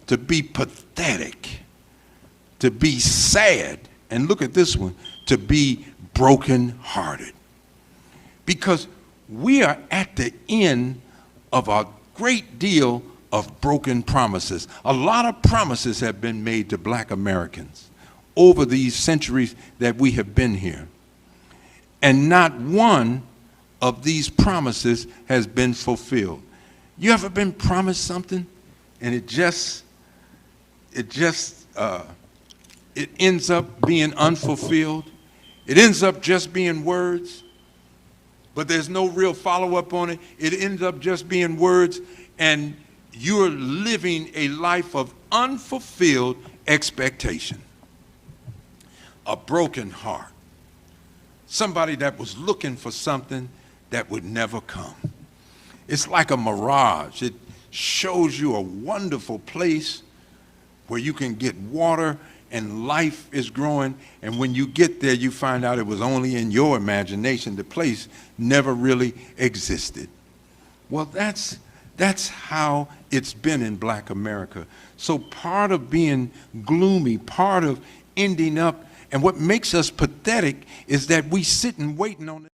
to be pathetic, to be sad, and look at this one, to be broken-hearted. Because we are at the end of a great deal of broken promises. A lot of promises have been made to black Americans over these centuries that we have been here. And not one of these promises has been fulfilled. You ever been promised something and it ends up being unfulfilled? It ends up just being words, but there's no real follow-up on it. It ends up just being words, and you're living a life of unfulfilled expectation. A broken heart. Somebody that was looking for something that would never come. It's like a mirage. It shows you a wonderful place where you can get water and life is growing, and when you get there, you find out it was only in your imagination. The place never really existed. Well, that's That's how it's been in Black America. So part of being gloomy, part of ending up, and what makes us pathetic is that we sit and waiting on it.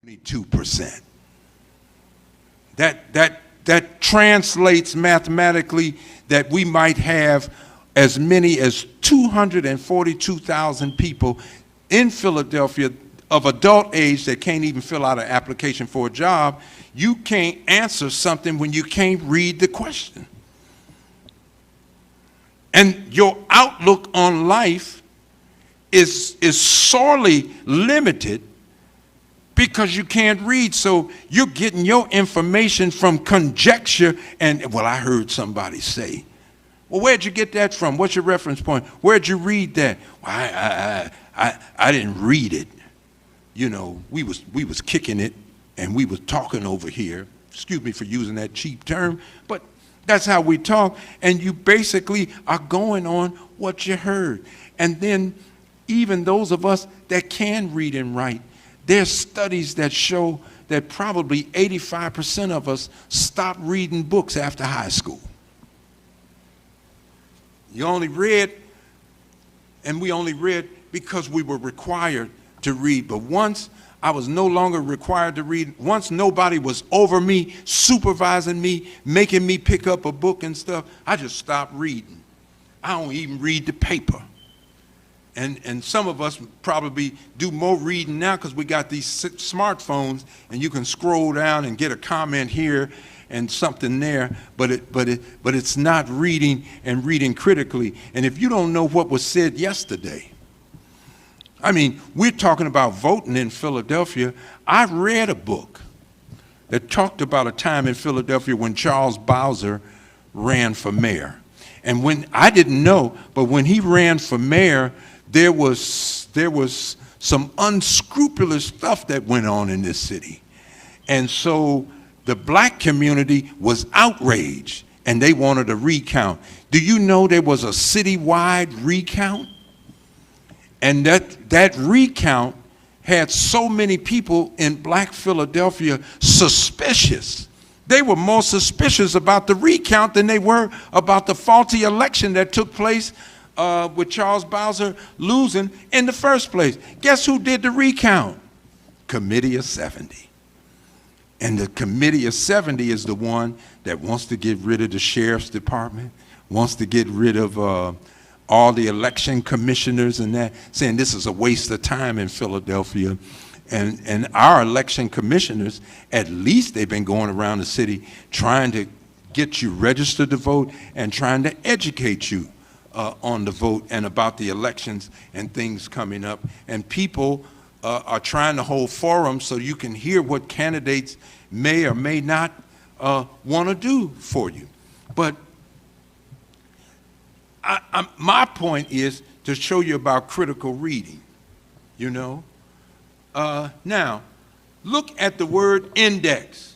Only 2%. That translates mathematically that we might have as many as 242,000 people in Philadelphia of adult age that can't even fill out an application for a job. You can't answer something when you can't read the question. And your outlook on life is sorely limited because you can't read. So you're getting your information from conjecture and, well, I heard somebody say. Well, where'd you get that from? What's your reference point? Where'd you read that? Well, I didn't read it. You know, we was kicking it and we was talking over here. Excuse me for using that cheap term, but that's how we talk. And you basically are going on what you heard. And then even those of us that can read and write, there's studies that show that probably 85% of us stop reading books after high school. You only read, and we only read because we were required to read. But once I was no longer required to read, once nobody was over me, supervising me, making me pick up a book and stuff, I just stopped reading. I don't even read the paper. And some of us probably do more reading now because we got these smartphones and you can scroll down and get a comment here and something there, but it's not reading and reading critically. And if you don't know what was said yesterday, I mean, we're talking about voting in Philadelphia. I read a book that talked about a time in Philadelphia when Charles Bowser ran for mayor. And when, I didn't know, but when he ran for mayor, there was some unscrupulous stuff that went on in this city. And so the black community was outraged and they wanted a recount. Do you know there was a citywide recount? And that recount had so many people in black Philadelphia suspicious. They were more suspicious about the recount than they were about the faulty election that took place with Charles Bowser losing in the first place. Guess who did the recount? Committee of 70. And the Committee of 70 is the one that wants to get rid of the sheriff's department, wants to get rid of all the election commissioners and that, saying this is a waste of time in Philadelphia. And our election commissioners, at least they've been going around the city trying to get you registered to vote and trying to educate you on the vote and about the elections and things coming up. And people are trying to hold forums so you can hear what candidates may or may not want to do for you. But my point is to show you about critical reading, you know. Now, look at the word index.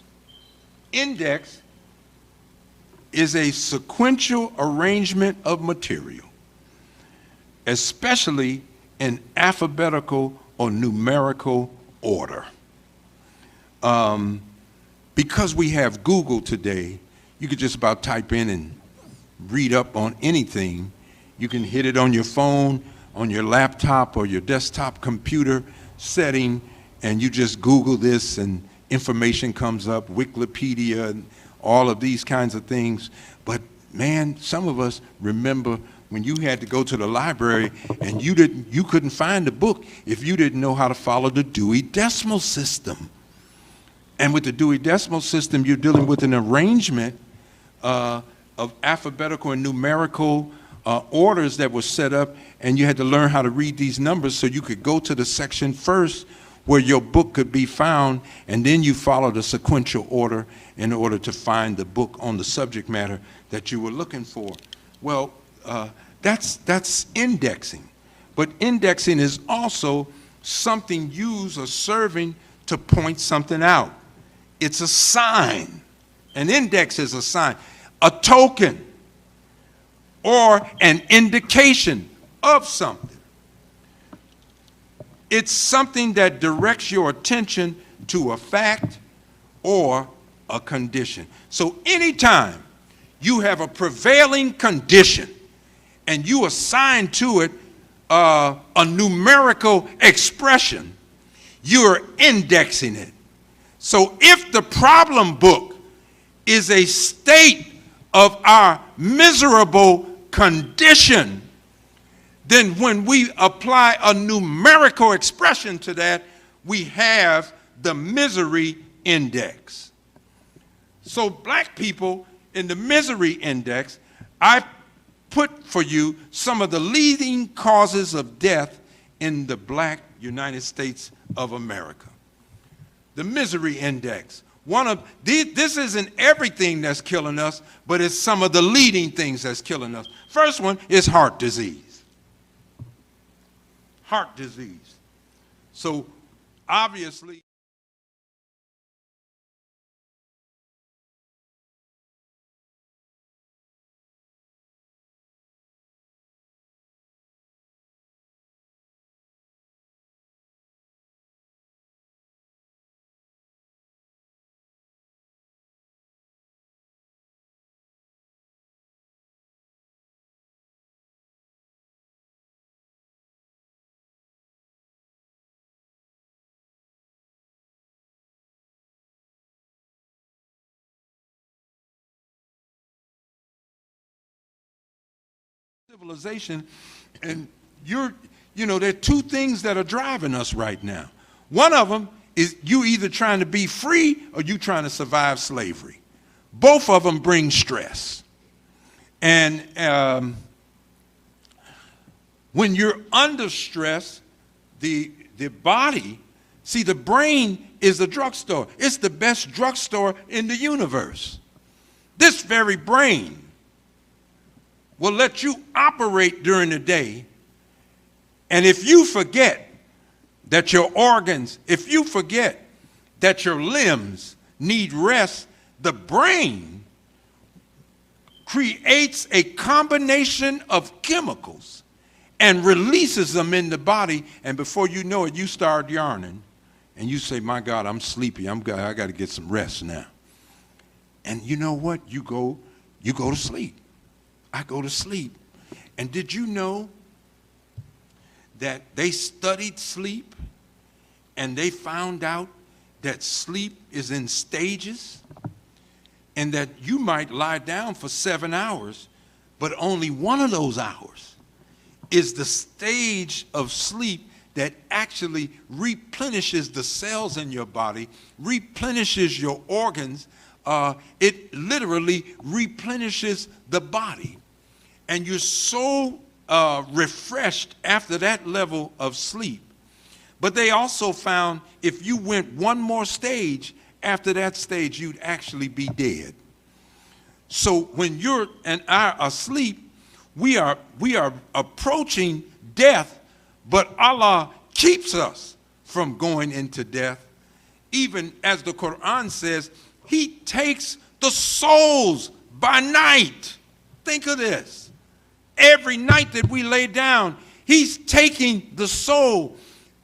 Index is a sequential arrangement of material, especially in alphabetical or numerical order. Because we have Google today, you could just about type in and read up on anything. You can hit it on your phone, on your laptop or your desktop computer setting, and you just Google this and information comes up, Wikipedia and all of these kinds of things. But man, some of us remember when you had to go to the library and you couldn't find a book if you didn't know how to follow the Dewey Decimal System. And with the Dewey Decimal System, you're dealing with an arrangement of alphabetical and numerical orders that were set up, and you had to learn how to read these numbers so you could go to the section first where your book could be found, and then you follow the sequential order in order to find the book on the subject matter that you were looking for. Well, that's indexing. But indexing is also something used or serving to point something out. It's a sign. An index is a sign, a token, or an indication of something. It's something that directs your attention to a fact or a condition. So anytime you have a prevailing condition and you assign to it a numerical expression, you're indexing it. So if the problem book is a state of our miserable condition, then when we apply a numerical expression to that, we have the misery index. So black people in the misery index, I put for you some of the leading causes of death in the black United States of America. The misery index. This isn't everything that's killing us, but it's some of the leading things that's killing us. First one is heart disease. Heart disease. So obviously, civilization, and there are two things that are driving us right now. One of them is you either trying to be free or you trying to survive slavery. Both of them bring stress. And when you're under stress, the body, see, the brain is the drugstore. It's the best drugstore in the universe. This very brain will let you operate during the day, and if you forget that your organs, if you forget that your limbs need rest, the brain creates a combination of chemicals and releases them in the body, and before you know it, you start yarning, and you say, my God, I'm sleepy, I got to get some rest now. And you know what? You go to sleep. I go to sleep. And did you know that they studied sleep and they found out that sleep is in stages, and that you might lie down for 7 hours, but only one of those hours is the stage of sleep that actually replenishes the cells in your body, replenishes your organs. It literally replenishes the body. And you're so refreshed after that level of sleep. But they also found if you went one more stage, after that stage, you'd actually be dead. So when you're and I are asleep, we are approaching death, but Allah keeps us from going into death. Even as the Quran says, He takes the souls by night. Think of this. Every night that we lay down, He's taking the soul.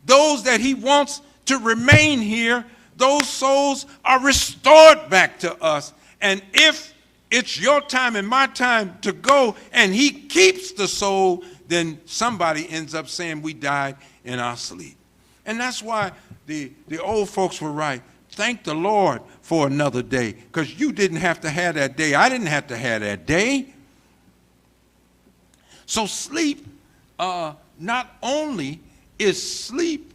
Those that He wants to remain here, those souls are restored back to us. And if it's your time and my time to go and He keeps the soul, then somebody ends up saying we died in our sleep. And that's why the old folks were right. Thank the Lord for another day, because you didn't have to have that day. I didn't have to have that day. So sleep, not only is sleep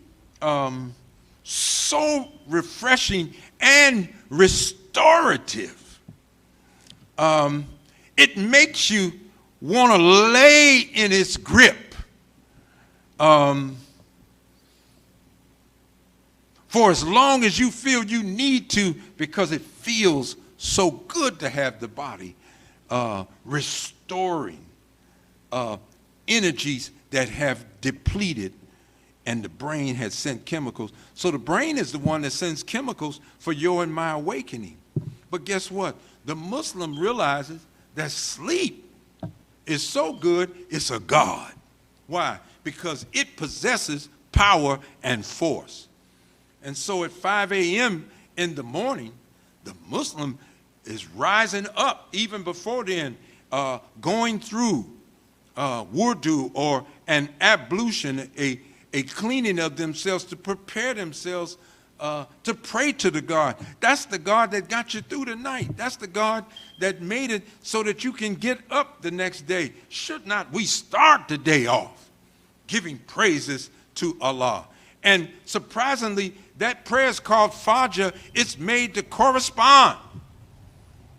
so refreshing and restorative, it makes you want to lay in its grip for as long as you feel you need to, because it feels so good to have the body restoring energies that have depleted, and the brain has sent chemicals. So the brain is the one that sends chemicals for your and my awakening. But guess what? The Muslim realizes that sleep is so good, it's a god. Why? Because it possesses power and force. And so at 5 a.m. in the morning, the Muslim is rising up even before then, going through wudu, or an ablution, a cleaning of themselves to prepare themselves to pray to the God. That's the God that got you through the night. That's the God that made it so that you can get up the next day. Should not we start the day off giving praises to Allah? And surprisingly, that prayer is called Fajr. It's made to correspond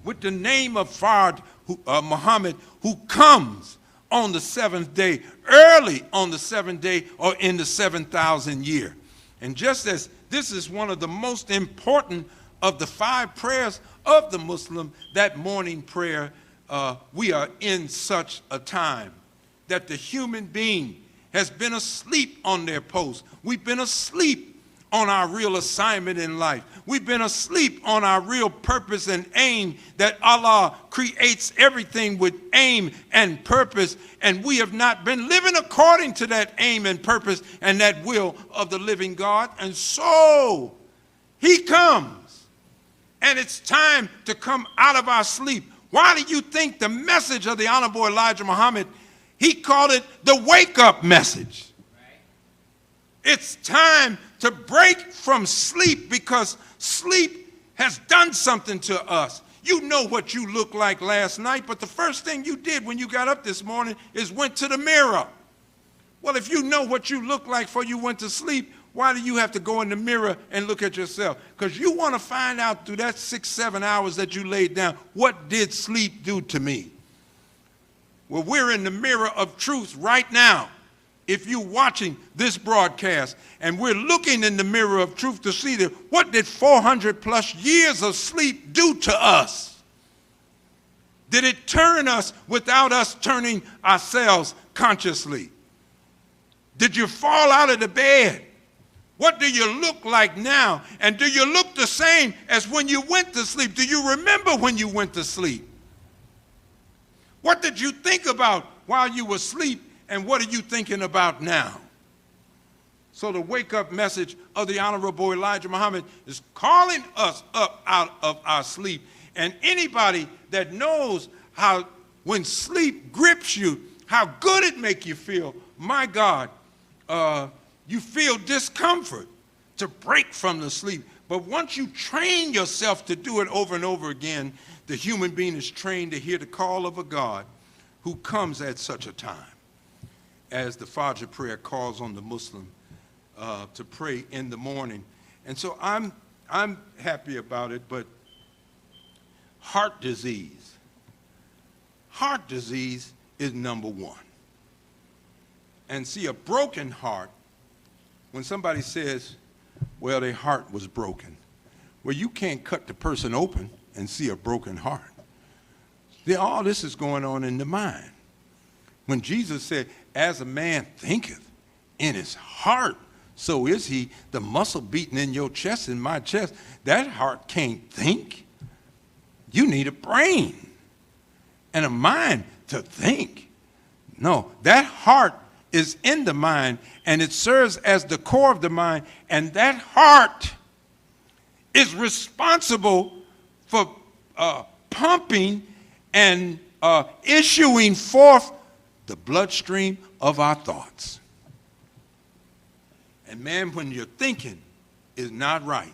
with the name of Fard, Muhammad, who comes on the seventh day, early on the seventh day, or in the 7,000th year. And just as this is one of the most important of the 5 prayers of the Muslim, that morning prayer, we are in such a time that the human being has been asleep on their post. We've been asleep on our real assignment in life. We've been asleep on our real purpose and aim, that Allah creates everything with aim and purpose, and we have not been living according to that aim and purpose and that will of the living God. And so he comes, and it's time to come out of our sleep. Why do you think the message of the Honorable Elijah Muhammad, he called it the wake-up message? It's time to break from sleep, because sleep has done something to us. You know what you looked like last night, but the first thing you did when you got up this morning is went to the mirror. Well, if you know what you look like before you went to sleep, why do you have to go in the mirror and look at yourself? Because you want to find out through that 6-7 hours that you laid down, what did sleep do to me? Well, we're in the mirror of truth right now. If you're watching this broadcast, and we're looking in the mirror of truth to see that what did 400 plus years of sleep do to us? Did it turn us without us turning ourselves consciously? Did you fall out of the bed? What do you look like now? And do you look the same as when you went to sleep? Do you remember when you went to sleep? What did you think about while you were asleep? And what are you thinking about now? So the wake-up message of the Honorable Elijah Muhammad is calling us up out of our sleep. And anybody that knows how when sleep grips you, how good it makes you feel, my God, you feel discomfort to break from the sleep. But once you train yourself to do it over and over again, the human being is trained to hear the call of a God who comes at such a time, as the Fajr prayer calls on the Muslim to pray in the morning. And so I'm happy about it, but heart disease is number one. And see, a broken heart, when somebody says, well, their heart was broken, well, you can't cut the person open and see a broken heart. All this is going on in the mind. When Jesus said, as a man thinketh in his heart, so is he. The muscle beating in your chest, in my chest, that heart can't think. You need a brain and a mind to think. No, that heart is in the mind, and it serves as the core of the mind, and that heart is responsible for pumping and issuing forth the bloodstream of our thoughts. And man, when your thinking is not right,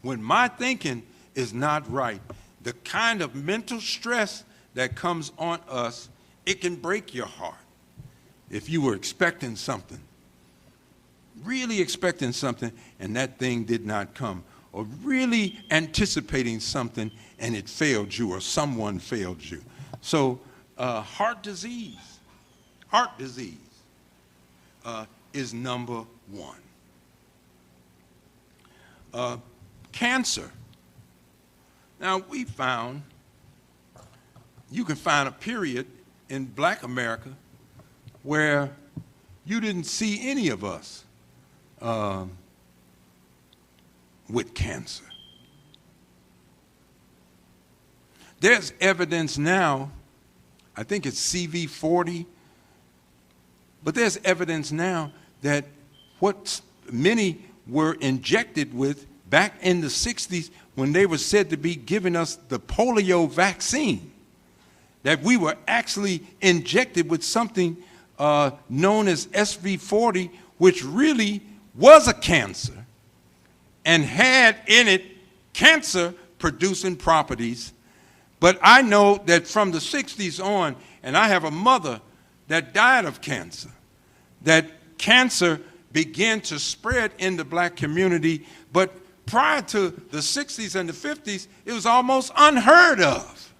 when my thinking is not right, the kind of mental stress that comes on us, it can break your heart. If you were expecting something, really expecting something, and that thing did not come, or really anticipating something and it failed you, or someone failed you. So heart disease is number one. Cancer. Now, we found, you can find a period in Black America where you didn't see any of us with cancer. There's evidence now, I think it's CV40, but there's evidence now that what many were injected with back in the 60s when they were said to be giving us the polio vaccine, that we were actually injected with something known as SV40, which really was a cancer and had in it cancer-producing properties. But I know that from the 60s on, and I have a mother that died of cancer, that cancer began to spread in the Black community, but prior to the 60s and the 50s, it was almost unheard of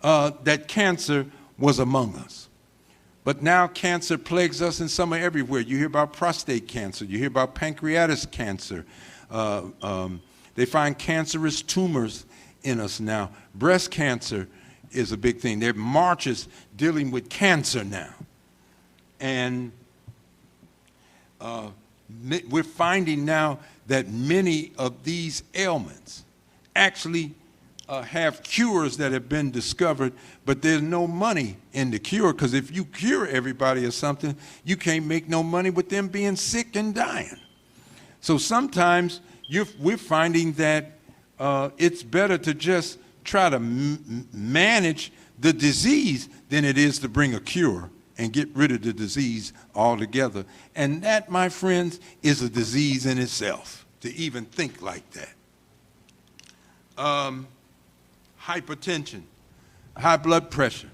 that cancer was among us. But now cancer plagues us in some everywhere. You hear about prostate cancer. You hear about pancreatic cancer. They find cancerous tumors in us now. Breast cancer is a big thing. There are marches dealing with cancer now. And we're finding now that many of these ailments actually have cures that have been discovered, but there's no money in the cure, because if you cure everybody of something, you can't make no money with them being sick and dying. So sometimes we're finding that it's better to just try to manage the disease than it is to bring a cure and get rid of the disease altogether. And that, my friends, is a disease in itself, to even think like that. Hypertension, high blood pressure.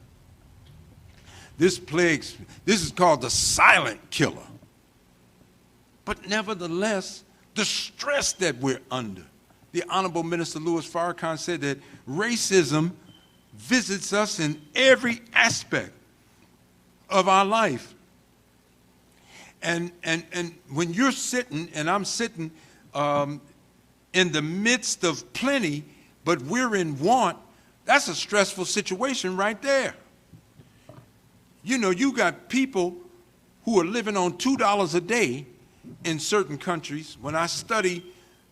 This is called the silent killer. But nevertheless, the stress that we're under. The Honorable Minister Louis Farrakhan said that racism visits us in every aspect of our life. And when you're sitting, and I'm sitting in the midst of plenty, but we're in want, that's a stressful situation right there. You know, you got people who are living on $2 a day in certain countries. When I study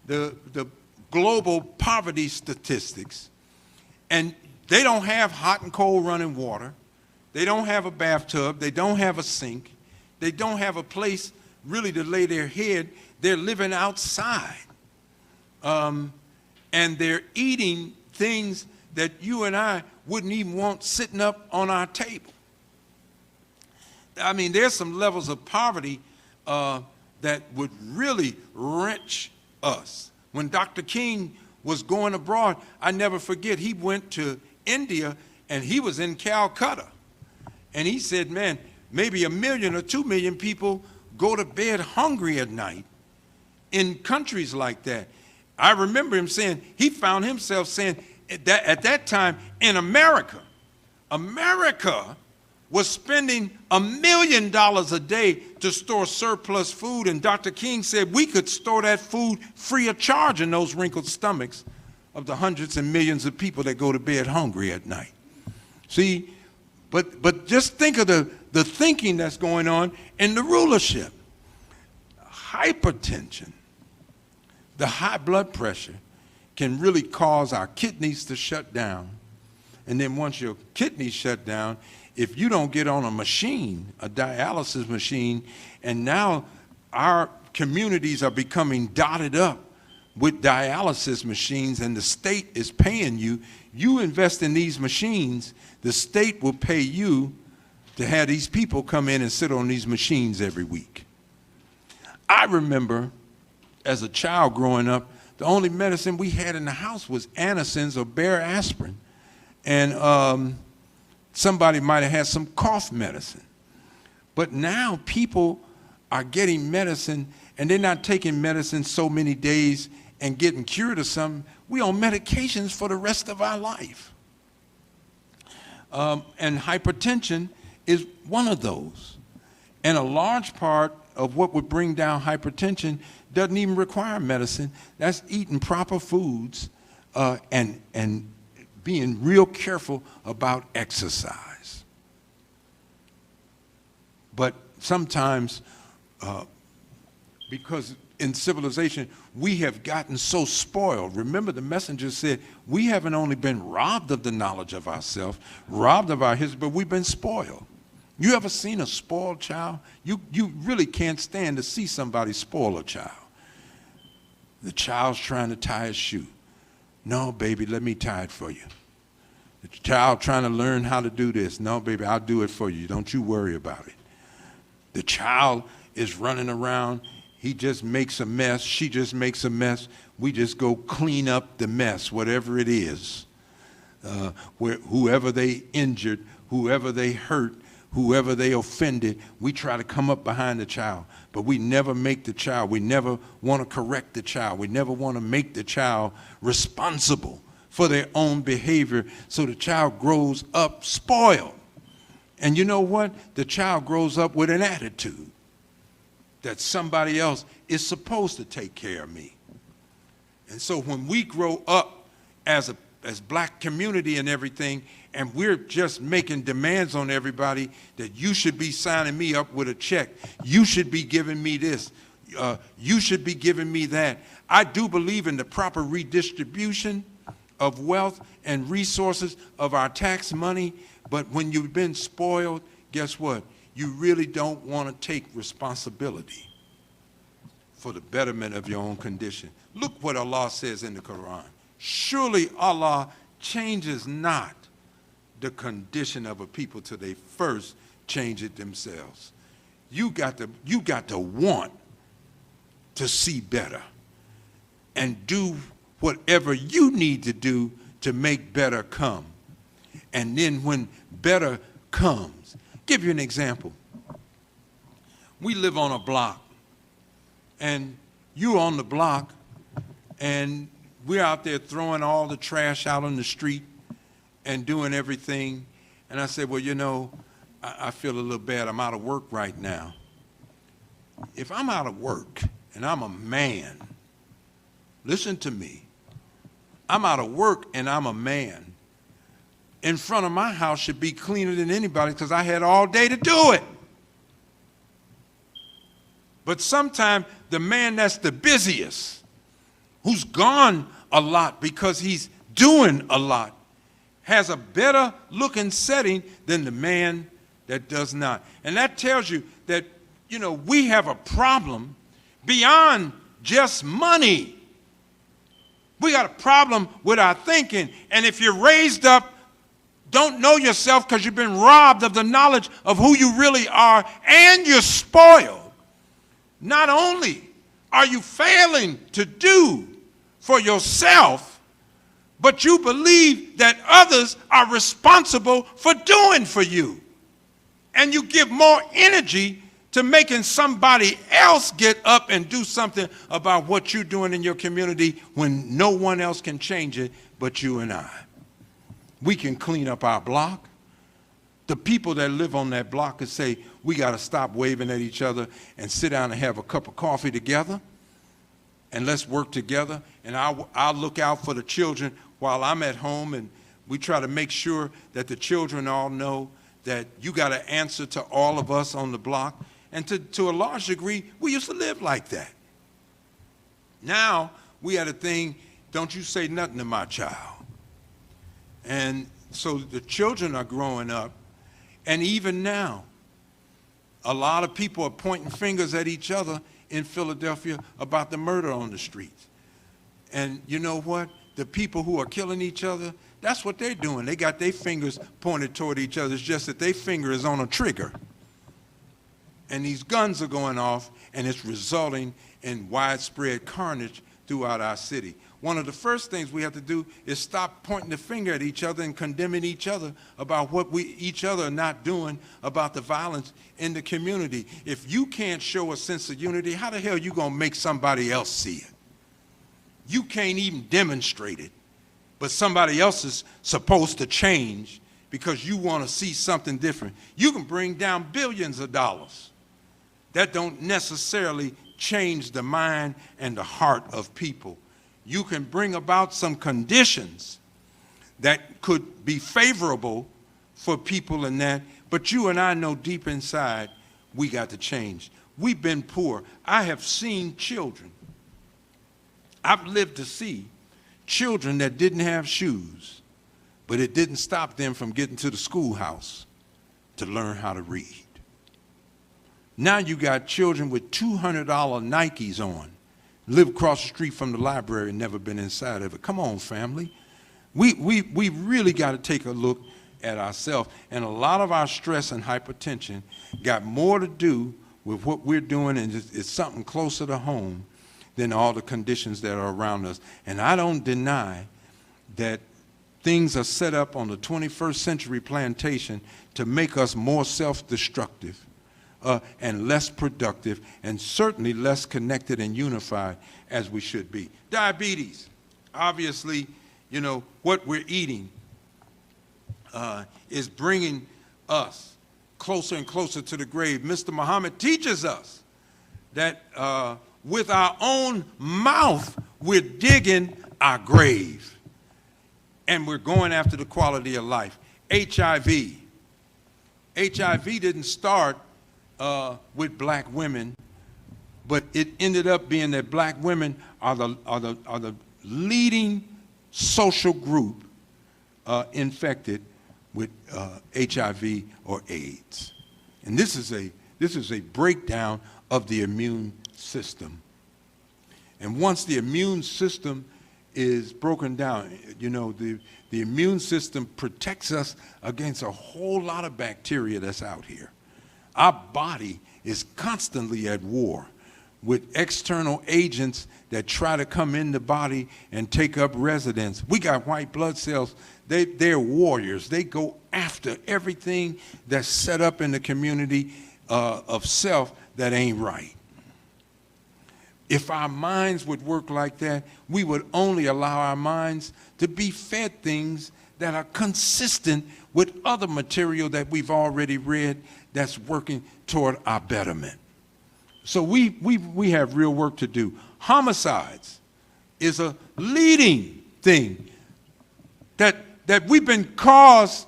the global poverty statistics, and they don't have hot and cold running water, they don't have a bathtub, they don't have a sink, they don't have a place really to lay their head, they're living outside. And they're eating things that you and I wouldn't even want sitting up on our table. I mean, there's some levels of poverty that would really wrench us. When Dr. King was going abroad, I never forget, he went to India and he was in Calcutta. And he said, man, maybe 1 million or 2 million people go to bed hungry at night in countries like that. I remember him saying, he found himself saying that at that time in America was spending $1 million a day to store surplus food, and Dr. King said we could store that food free of charge in those wrinkled stomachs of the hundreds and millions of people that go to bed hungry at night. See, but just think of the thinking that's going on in the rulership. Hypertension, the high blood pressure, can really cause our kidneys to shut down. And then once your kidneys shut down, if you don't get on a machine, a dialysis machine, and now our communities are becoming dotted up with dialysis machines, and the state is paying you, you invest in these machines, the state will pay you to have these people come in and sit on these machines every week. I remember as a child growing up, The only medicine we had in the house was Anacins or Bear aspirin. And somebody might have had some cough medicine. But now people are getting medicine, and they're not taking medicine so many days and getting cured of something. We on medications for the rest of our life. And hypertension is one of those. And a large part of what would bring down hypertension doesn't even require medicine. That's eating proper foods and being real careful about exercise. But sometimes, because in civilization, we have gotten so spoiled. Remember, the messenger said, we haven't only been robbed of the knowledge of ourselves, robbed of our history, but we've been spoiled. You ever seen a spoiled child? You really can't stand to see somebody spoil a child. The child's trying to tie his shoe. No, baby, let me tie it for you. The child trying to learn how to do this. No, baby, I'll do it for you. Don't you worry about it. The child is running around. He just makes a mess. She just makes a mess. We just go clean up the mess, whatever it is. Whoever they injured, whoever they hurt, whoever they offended, we try to come up behind the child. But we never make the child. We never want to correct the child. We never want to make the child responsible for their own behavior. So the child grows up spoiled. And you know what? The child grows up with an attitude that somebody else is supposed to take care of me. And so when we grow up as black community and everything, and we're just making demands on everybody that you should be signing me up with a check, you should be giving me this, you should be giving me that. I do believe in the proper redistribution of wealth and resources of our tax money, but when you've been spoiled, guess what? You really don't want to take responsibility for the betterment of your own condition. Look what Allah says in the Quran. Surely Allah changes not the condition of a people till they first change it themselves. You got to want to see better and do whatever you need to do to make better come. And then when better comes, give you an example. We live on a block, and you're on the block, and we're out there throwing all the trash out on the street and doing everything. And I said, well, you know, I feel a little bad. I'm out of work right now. If I'm out of work and I'm a man, listen to me. I'm out of work and I'm a man. In front of my house should be cleaner than anybody because I had all day to do it. But sometimes the man that's the busiest, who's gone a lot because he's doing a lot, has a better looking setting than the man that does not. And that tells you that, you know, we have a problem beyond just money. We got a problem with our thinking. And if you're raised up, don't know yourself because you've been robbed of the knowledge of who you really are, and you're spoiled, not only are you failing to do for yourself, but you believe that others are responsible for doing for you. And you give more energy to making somebody else get up and do something about what you're doing in your community when no one else can change it but you and I. We can clean up our block. The people that live on that block could say, we got to stop waving at each other and sit down and have a cup of coffee together, and let's work together. And I'll look out for the children while I'm at home, and we try to make sure that the children all know that you got to answer to all of us on the block. And to a large degree, we used to live like that. Now, we had a thing, don't you say nothing to my child. And so the children are growing up, and even now, a lot of people are pointing fingers at each other in Philadelphia about the murder on the streets. And you know what? The people who are killing each other, that's what they're doing. They got their fingers pointed toward each other. It's just that their finger is on a trigger. And these guns are going off, and it's resulting in widespread carnage throughout our city. One of the first things we have to do is stop pointing the finger at each other and condemning each other about what each other are not doing about the violence in the community. If you can't show a sense of unity, how the hell are you going to make somebody else see it? You can't even demonstrate it, but somebody else is supposed to change because you want to see something different. You can bring down billions of dollars. That don't necessarily change the mind and the heart of people. You can bring about some conditions that could be favorable for people in that, but you and I know deep inside we got to change. We've been poor. I have seen children. I've lived to see children that didn't have shoes, but it didn't stop them from getting to the schoolhouse to learn how to read. Now you got children with $200 Nikes on, live across the street from the library and never been inside of it. Come on, family. We really got to take a look at ourselves. And a lot of our stress and hypertension got more to do with what we're doing, and it's something closer to home than all the conditions that are around us. And I don't deny that things are set up on the 21st century plantation to make us more self-destructive and less productive, and certainly less connected and unified as we should be. Diabetes. Obviously, you know, what we're eating is bringing us closer and closer to the grave. Mr. Muhammad teaches us that with our own mouth, we're digging our grave, and we're going after the quality of life. HIV. HIV didn't start with black women, but it ended up being that black women are the leading social group infected with HIV or AIDS. And this is a breakdown of the immune system. And once the immune system is broken down, you know, the immune system protects us against a whole lot of bacteria that's out here. Our body is constantly at war with external agents that try to come in the body and take up residence. We got white blood cells. They're warriors. They go after everything that's set up in the community of self that ain't right. If our minds would work like that, we would only allow our minds to be fed things that are consistent with other material that we've already read that's working toward our betterment. So we have real work to do. Homicides is a leading thing that we've been caused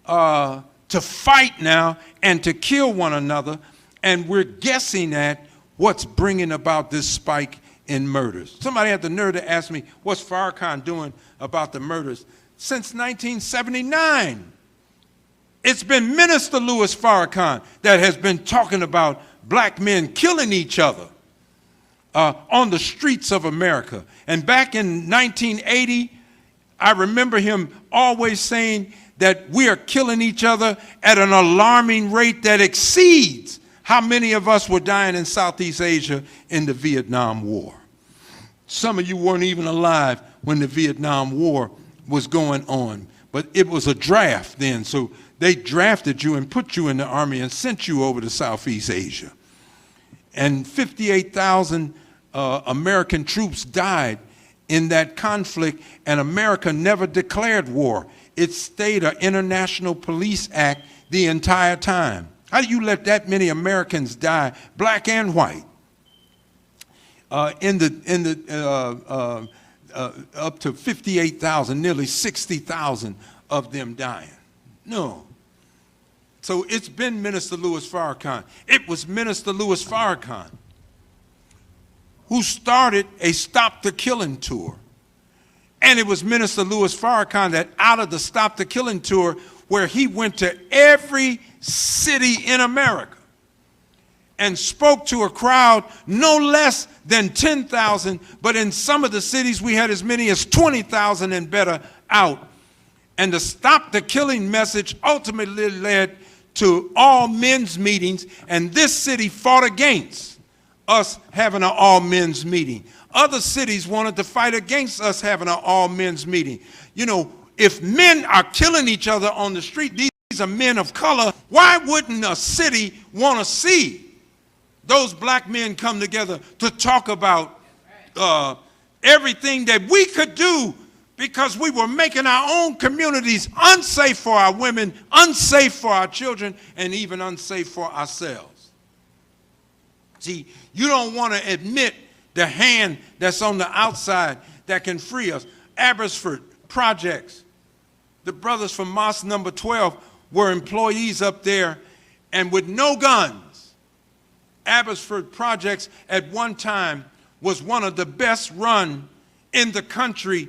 to fight now and to kill one another, and we're guessing at what's bringing about this spike in murders. Somebody had the nerve to ask me, what's Farrakhan doing about the murders? Since 1979, it's been Minister Louis Farrakhan that has been talking about black men killing each other on the streets of America. And back in 1980, I remember him always saying that we are killing each other at an alarming rate that exceeds how many of us were dying in Southeast Asia in the Vietnam War. Some of you weren't even alive when the Vietnam War was going on, but it was a draft then, so they drafted you and put you in the army and sent you over to Southeast Asia. And 58,000 American troops died in that conflict, and America never declared war. It stayed an International Police Act the entire time. How do you let that many Americans die, black and white, up to 58,000, nearly 60,000 of them dying? No. So it's been Minister Louis Farrakhan. It was Minister Louis Farrakhan who started a Stop the Killing tour. And it was Minister Louis Farrakhan that out of the Stop the Killing tour, where he went to every city in America and spoke to a crowd no less than 10,000, but in some of the cities we had as many as 20,000 and better out. And the Stop the Killing message ultimately led to all men's meetings, and this city fought against us having an all men's meeting Other cities wanted to fight against us having an all-men's meeting. You know, if men are killing each other on the street, these are men of color, why wouldn't a city want to see those black men come together to talk about everything that we could do, because we were making our own communities unsafe for our women, unsafe for our children, and even unsafe for ourselves. See, you don't want to admit the hand that's on the outside that can free us. Abbotsford Projects, the brothers from Mosque number 12 were employees up there, and with no guns, Abbotsford Projects at one time was one of the best run in the country,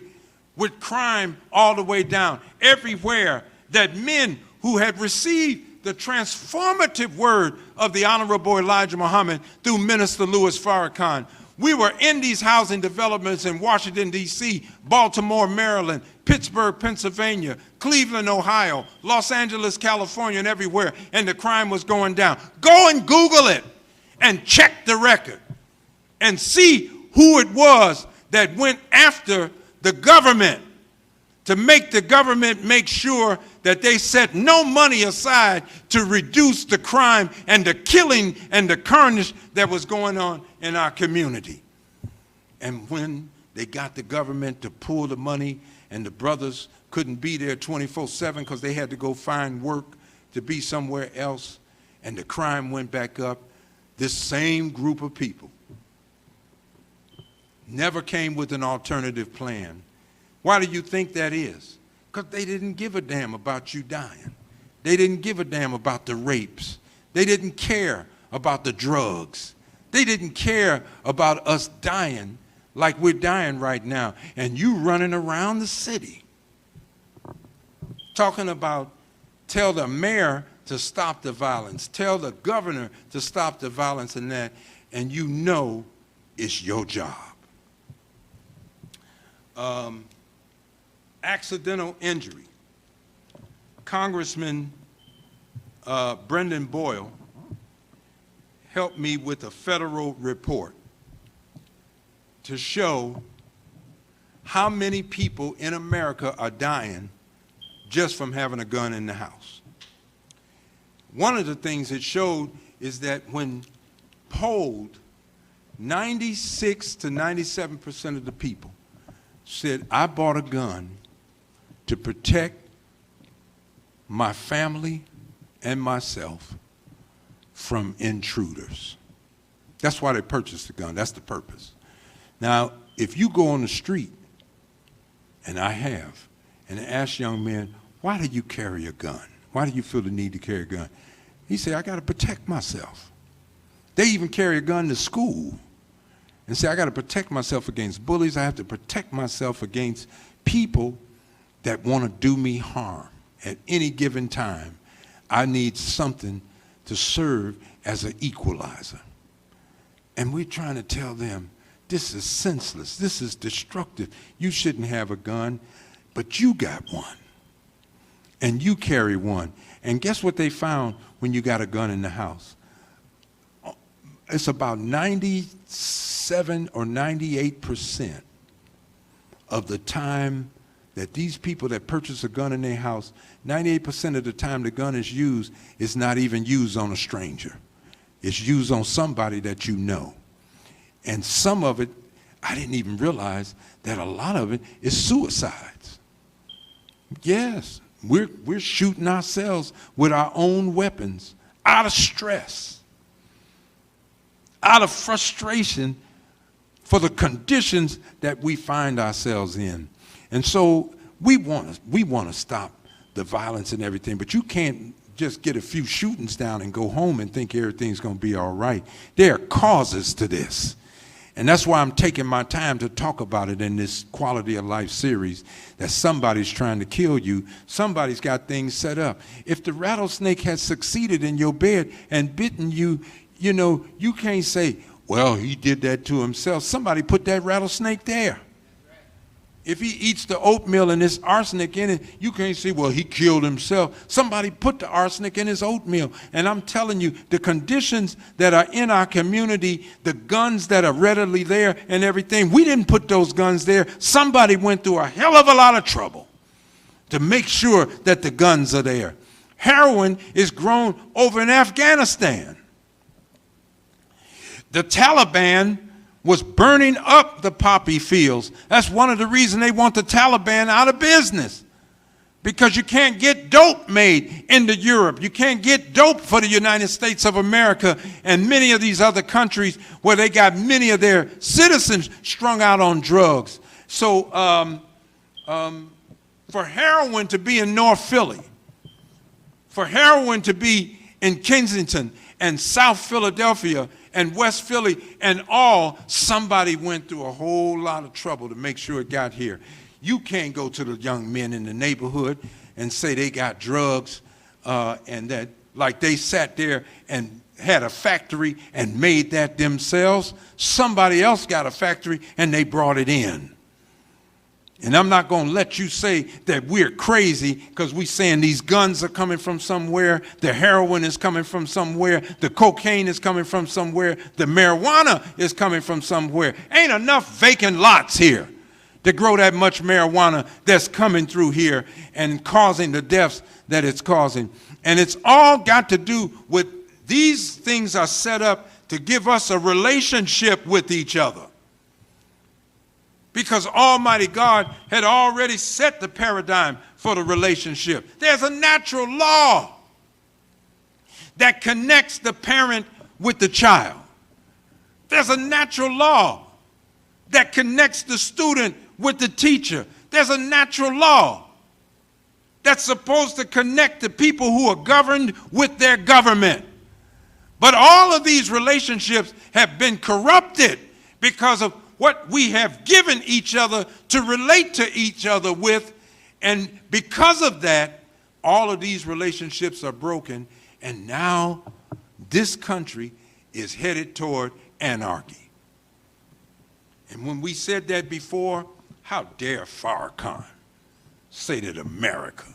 with crime all the way down. Everywhere that men who had received the transformative word of the Honorable Elijah Muhammad through Minister Louis Farrakhan. We were in these housing developments in Washington, D.C., Baltimore, Maryland, Pittsburgh, Pennsylvania, Cleveland, Ohio, Los Angeles, California, and everywhere, and the crime was going down. Go and Google it and check the record and see who it was that went after the government to make the government make sure that they set no money aside to reduce the crime and the killing and the carnage that was going on in our community. And when they got the government to pull the money and the brothers couldn't be there 24/7 because they had to go find work to be somewhere else, and the crime went back up, this same group of people never came with an alternative plan. Why do you think that is? Because they didn't give a damn about you dying. They didn't give a damn about the rapes. They didn't care about the drugs. They didn't care about us dying like we're dying right now. And you running around the city talking about, tell the mayor to stop the violence, tell the governor to stop the violence and that, and you know it's your job. Accidental injury. Congressman Brendan Boyle helped me with a federal report to show how many people in America are dying just from having a gun in the house. One of the things it showed is that when polled, 96 to 97% of the people said, I bought a gun to protect my family and myself from intruders. That's why they purchased the gun. That's the purpose. Now, if you go on the street, and I have, and ask young men, why do you carry a gun? Why do you feel the need to carry a gun? He said, I got to protect myself. They even carry a gun to school and say, I got to protect myself against bullies. I have to protect myself against people that want to do me harm at any given time. I need something to serve as an equalizer. And we're trying to tell them, this is senseless, this is destructive. You shouldn't have a gun, but you got one. And you carry one. And guess what they found when you got a gun in the house? It's about 97 or 98% of the time that these people that purchase a gun in their house, 98% of the time the gun is used is not even used on a stranger. It's used on somebody that you know. And some of it, I didn't even realize that a lot of it is suicides. Yes, we're shooting ourselves with our own weapons out of stress, out of frustration for the conditions that we find ourselves in. And so we want to stop the violence and everything, but you can't just get a few shootings down and go home and think everything's going to be all right. There are causes to this. And that's why I'm taking my time to talk about it in this Quality of Life series, that somebody's trying to kill you. Somebody's got things set up. If the rattlesnake has succeeded in your bed and bitten you, you know, you can't say, well, he did that to himself. Somebody put that rattlesnake there. If he eats the oatmeal and there's arsenic in it, you can't say, well, he killed himself. Somebody put the arsenic in his oatmeal. And I'm telling you, the conditions that are in our community, the guns that are readily there and everything, we didn't put those guns there. Somebody went through a hell of a lot of trouble to make sure that the guns are there. Heroin is grown over in Afghanistan. The Taliban was burning up the poppy fields. That's one of the reasons they want the Taliban out of business. Because you can't get dope made into Europe. You can't get dope for the United States of America and many of these other countries where they got many of their citizens strung out on drugs. So for heroin to be in North Philly, for heroin to be in Kensington and South Philadelphia and West Philly and all, somebody went through a whole lot of trouble to make sure it got here. You can't go to the young men in the neighborhood and say they got drugs and that, like they sat there and had a factory and made that themselves. Somebody else got a factory and they brought it in. And I'm not going to let you say that we're crazy because we're saying these guns are coming from somewhere, the heroin is coming from somewhere, the cocaine is coming from somewhere, the marijuana is coming from somewhere. Ain't enough vacant lots here to grow that much marijuana that's coming through here and causing the deaths that it's causing. And it's all got to do with these things are set up to give us a relationship with each other. Because Almighty God had already set the paradigm for the relationship. There's a natural law that connects the parent with the child. There's a natural law that connects the student with the teacher. There's a natural law that's supposed to connect the people who are governed with their government. But all of these relationships have been corrupted because of what we have given each other to relate to each other with. And because of that, all of these relationships are broken. And now this country is headed toward anarchy. And when we said that before, how dare Farrakhan say that America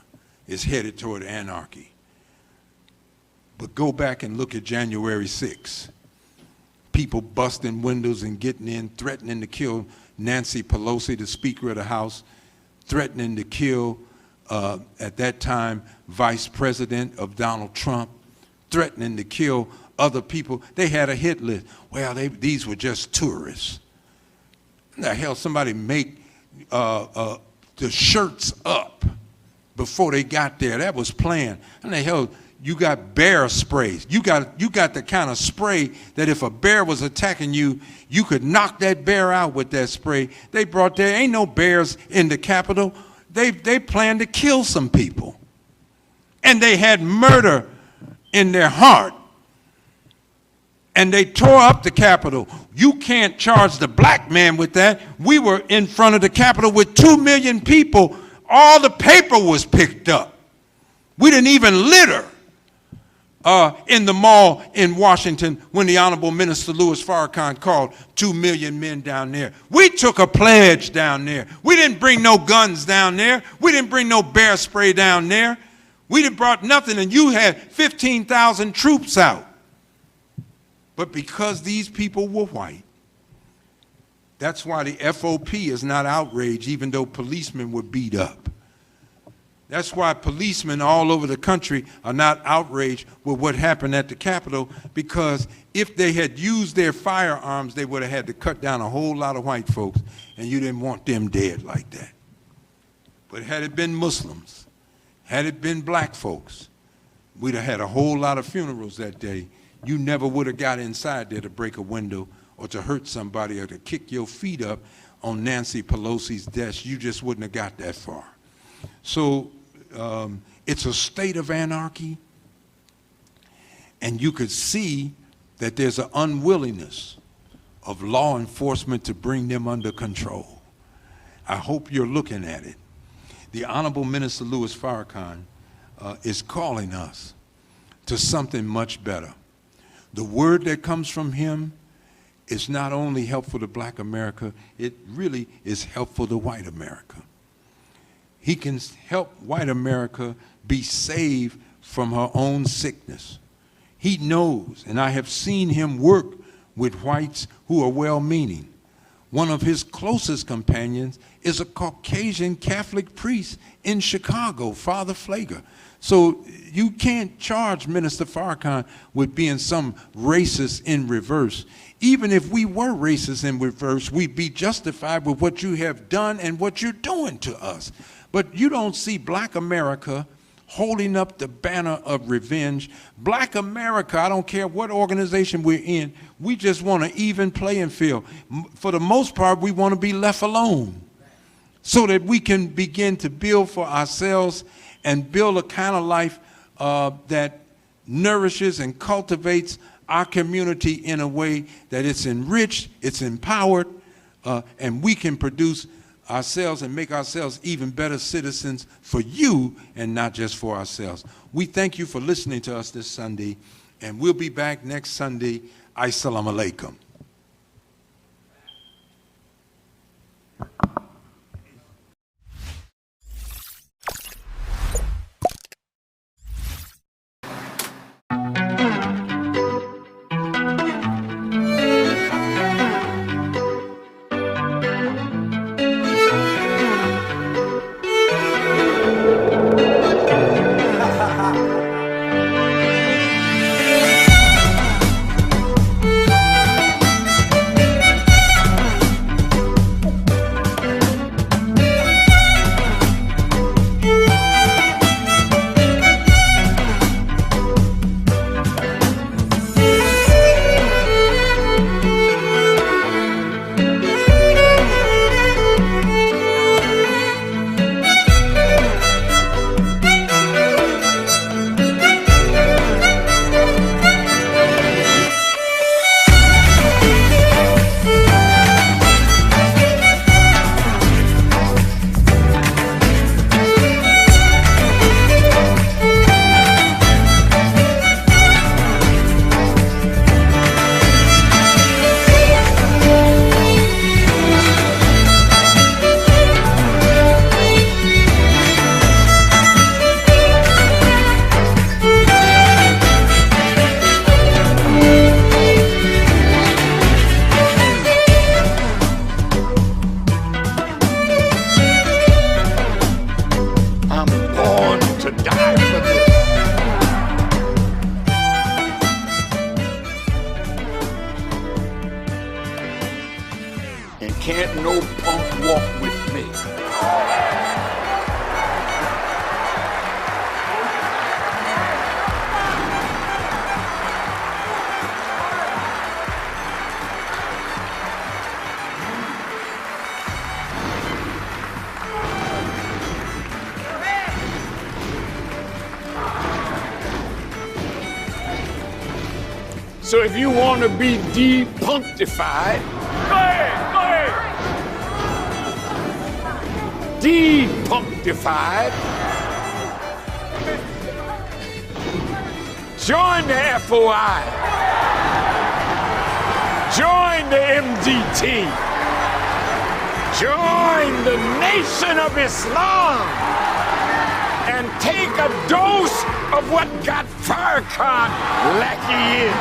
is headed toward anarchy? But go back and look at January 6th. People busting windows and getting in, threatening to kill Nancy Pelosi, the Speaker of the House, threatening to kill, at that time, Vice President of Donald Trump, threatening to kill other people. They had a hit list. Well, these were just tourists. The hell, somebody make the shirts up before they got there. That was planned. And the hell, you got bear sprays. You got the kind of spray that if a bear was attacking you, you could knock that bear out with that spray. They brought there, ain't no bears in the Capitol. They planned to kill some people. And they had murder in their heart. And they tore up the Capitol. You can't charge the black man with that. We were in front of the Capitol with 2 million people. All the paper was picked up. We didn't even litter in the mall in Washington when the Honorable Minister Louis Farrakhan called 2 million men down there. We took a pledge down there. We didn't bring no guns down there. We didn't bring no bear spray down there. We didn't brought nothing, and you had 15,000 troops out. But because these people were white, that's why the FOP is not outraged, even though policemen were beat up. That's why policemen all over the country are not outraged with what happened at the Capitol, because if they had used their firearms, they would have had to cut down a whole lot of white folks, and you didn't want them dead like that. But had it been Muslims, had it been black folks, we'd have had a whole lot of funerals that day. You never would have got inside there to break a window or to hurt somebody or to kick your feet up on Nancy Pelosi's desk. You just wouldn't have got that far. So it's a state of anarchy, and you could see that there's an unwillingness of law enforcement to bring them under control. I hope you're looking at it. The Honorable Minister Louis Farrakhan is calling us to something much better. The word that comes from him is not only helpful to black America, it really is helpful to white America. He can help white America be saved from her own sickness. He knows, and I have seen him work with whites who are well-meaning. One of his closest companions is a Caucasian Catholic priest in Chicago, Father Pfleger. So you can't charge Minister Farrakhan with being some racist in reverse. Even if we were racist in reverse, we'd be justified with what you have done and what you're doing to us. But you don't see black America holding up the banner of revenge. Black America, I don't care what organization we're in, we just want an even playing field. For the most part, we want to be left alone so that we can begin to build for ourselves and build a kind of life that nourishes and cultivates our community in a way that it's enriched, it's empowered, and we can produce ourselves and make ourselves even better citizens for you and not just for ourselves. We thank you for listening to us this Sunday, and we'll be back next Sunday. Assalamu alaikum. Can't no punk walk with me. So if you want to be depunctified, go ahead, go ahead. Depunctified. Join the FOI. Join the MDT. Join the Nation of Islam. And take a dose of what got Farrakhan like he is.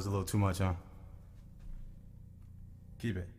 was a little too much, huh? Keep it.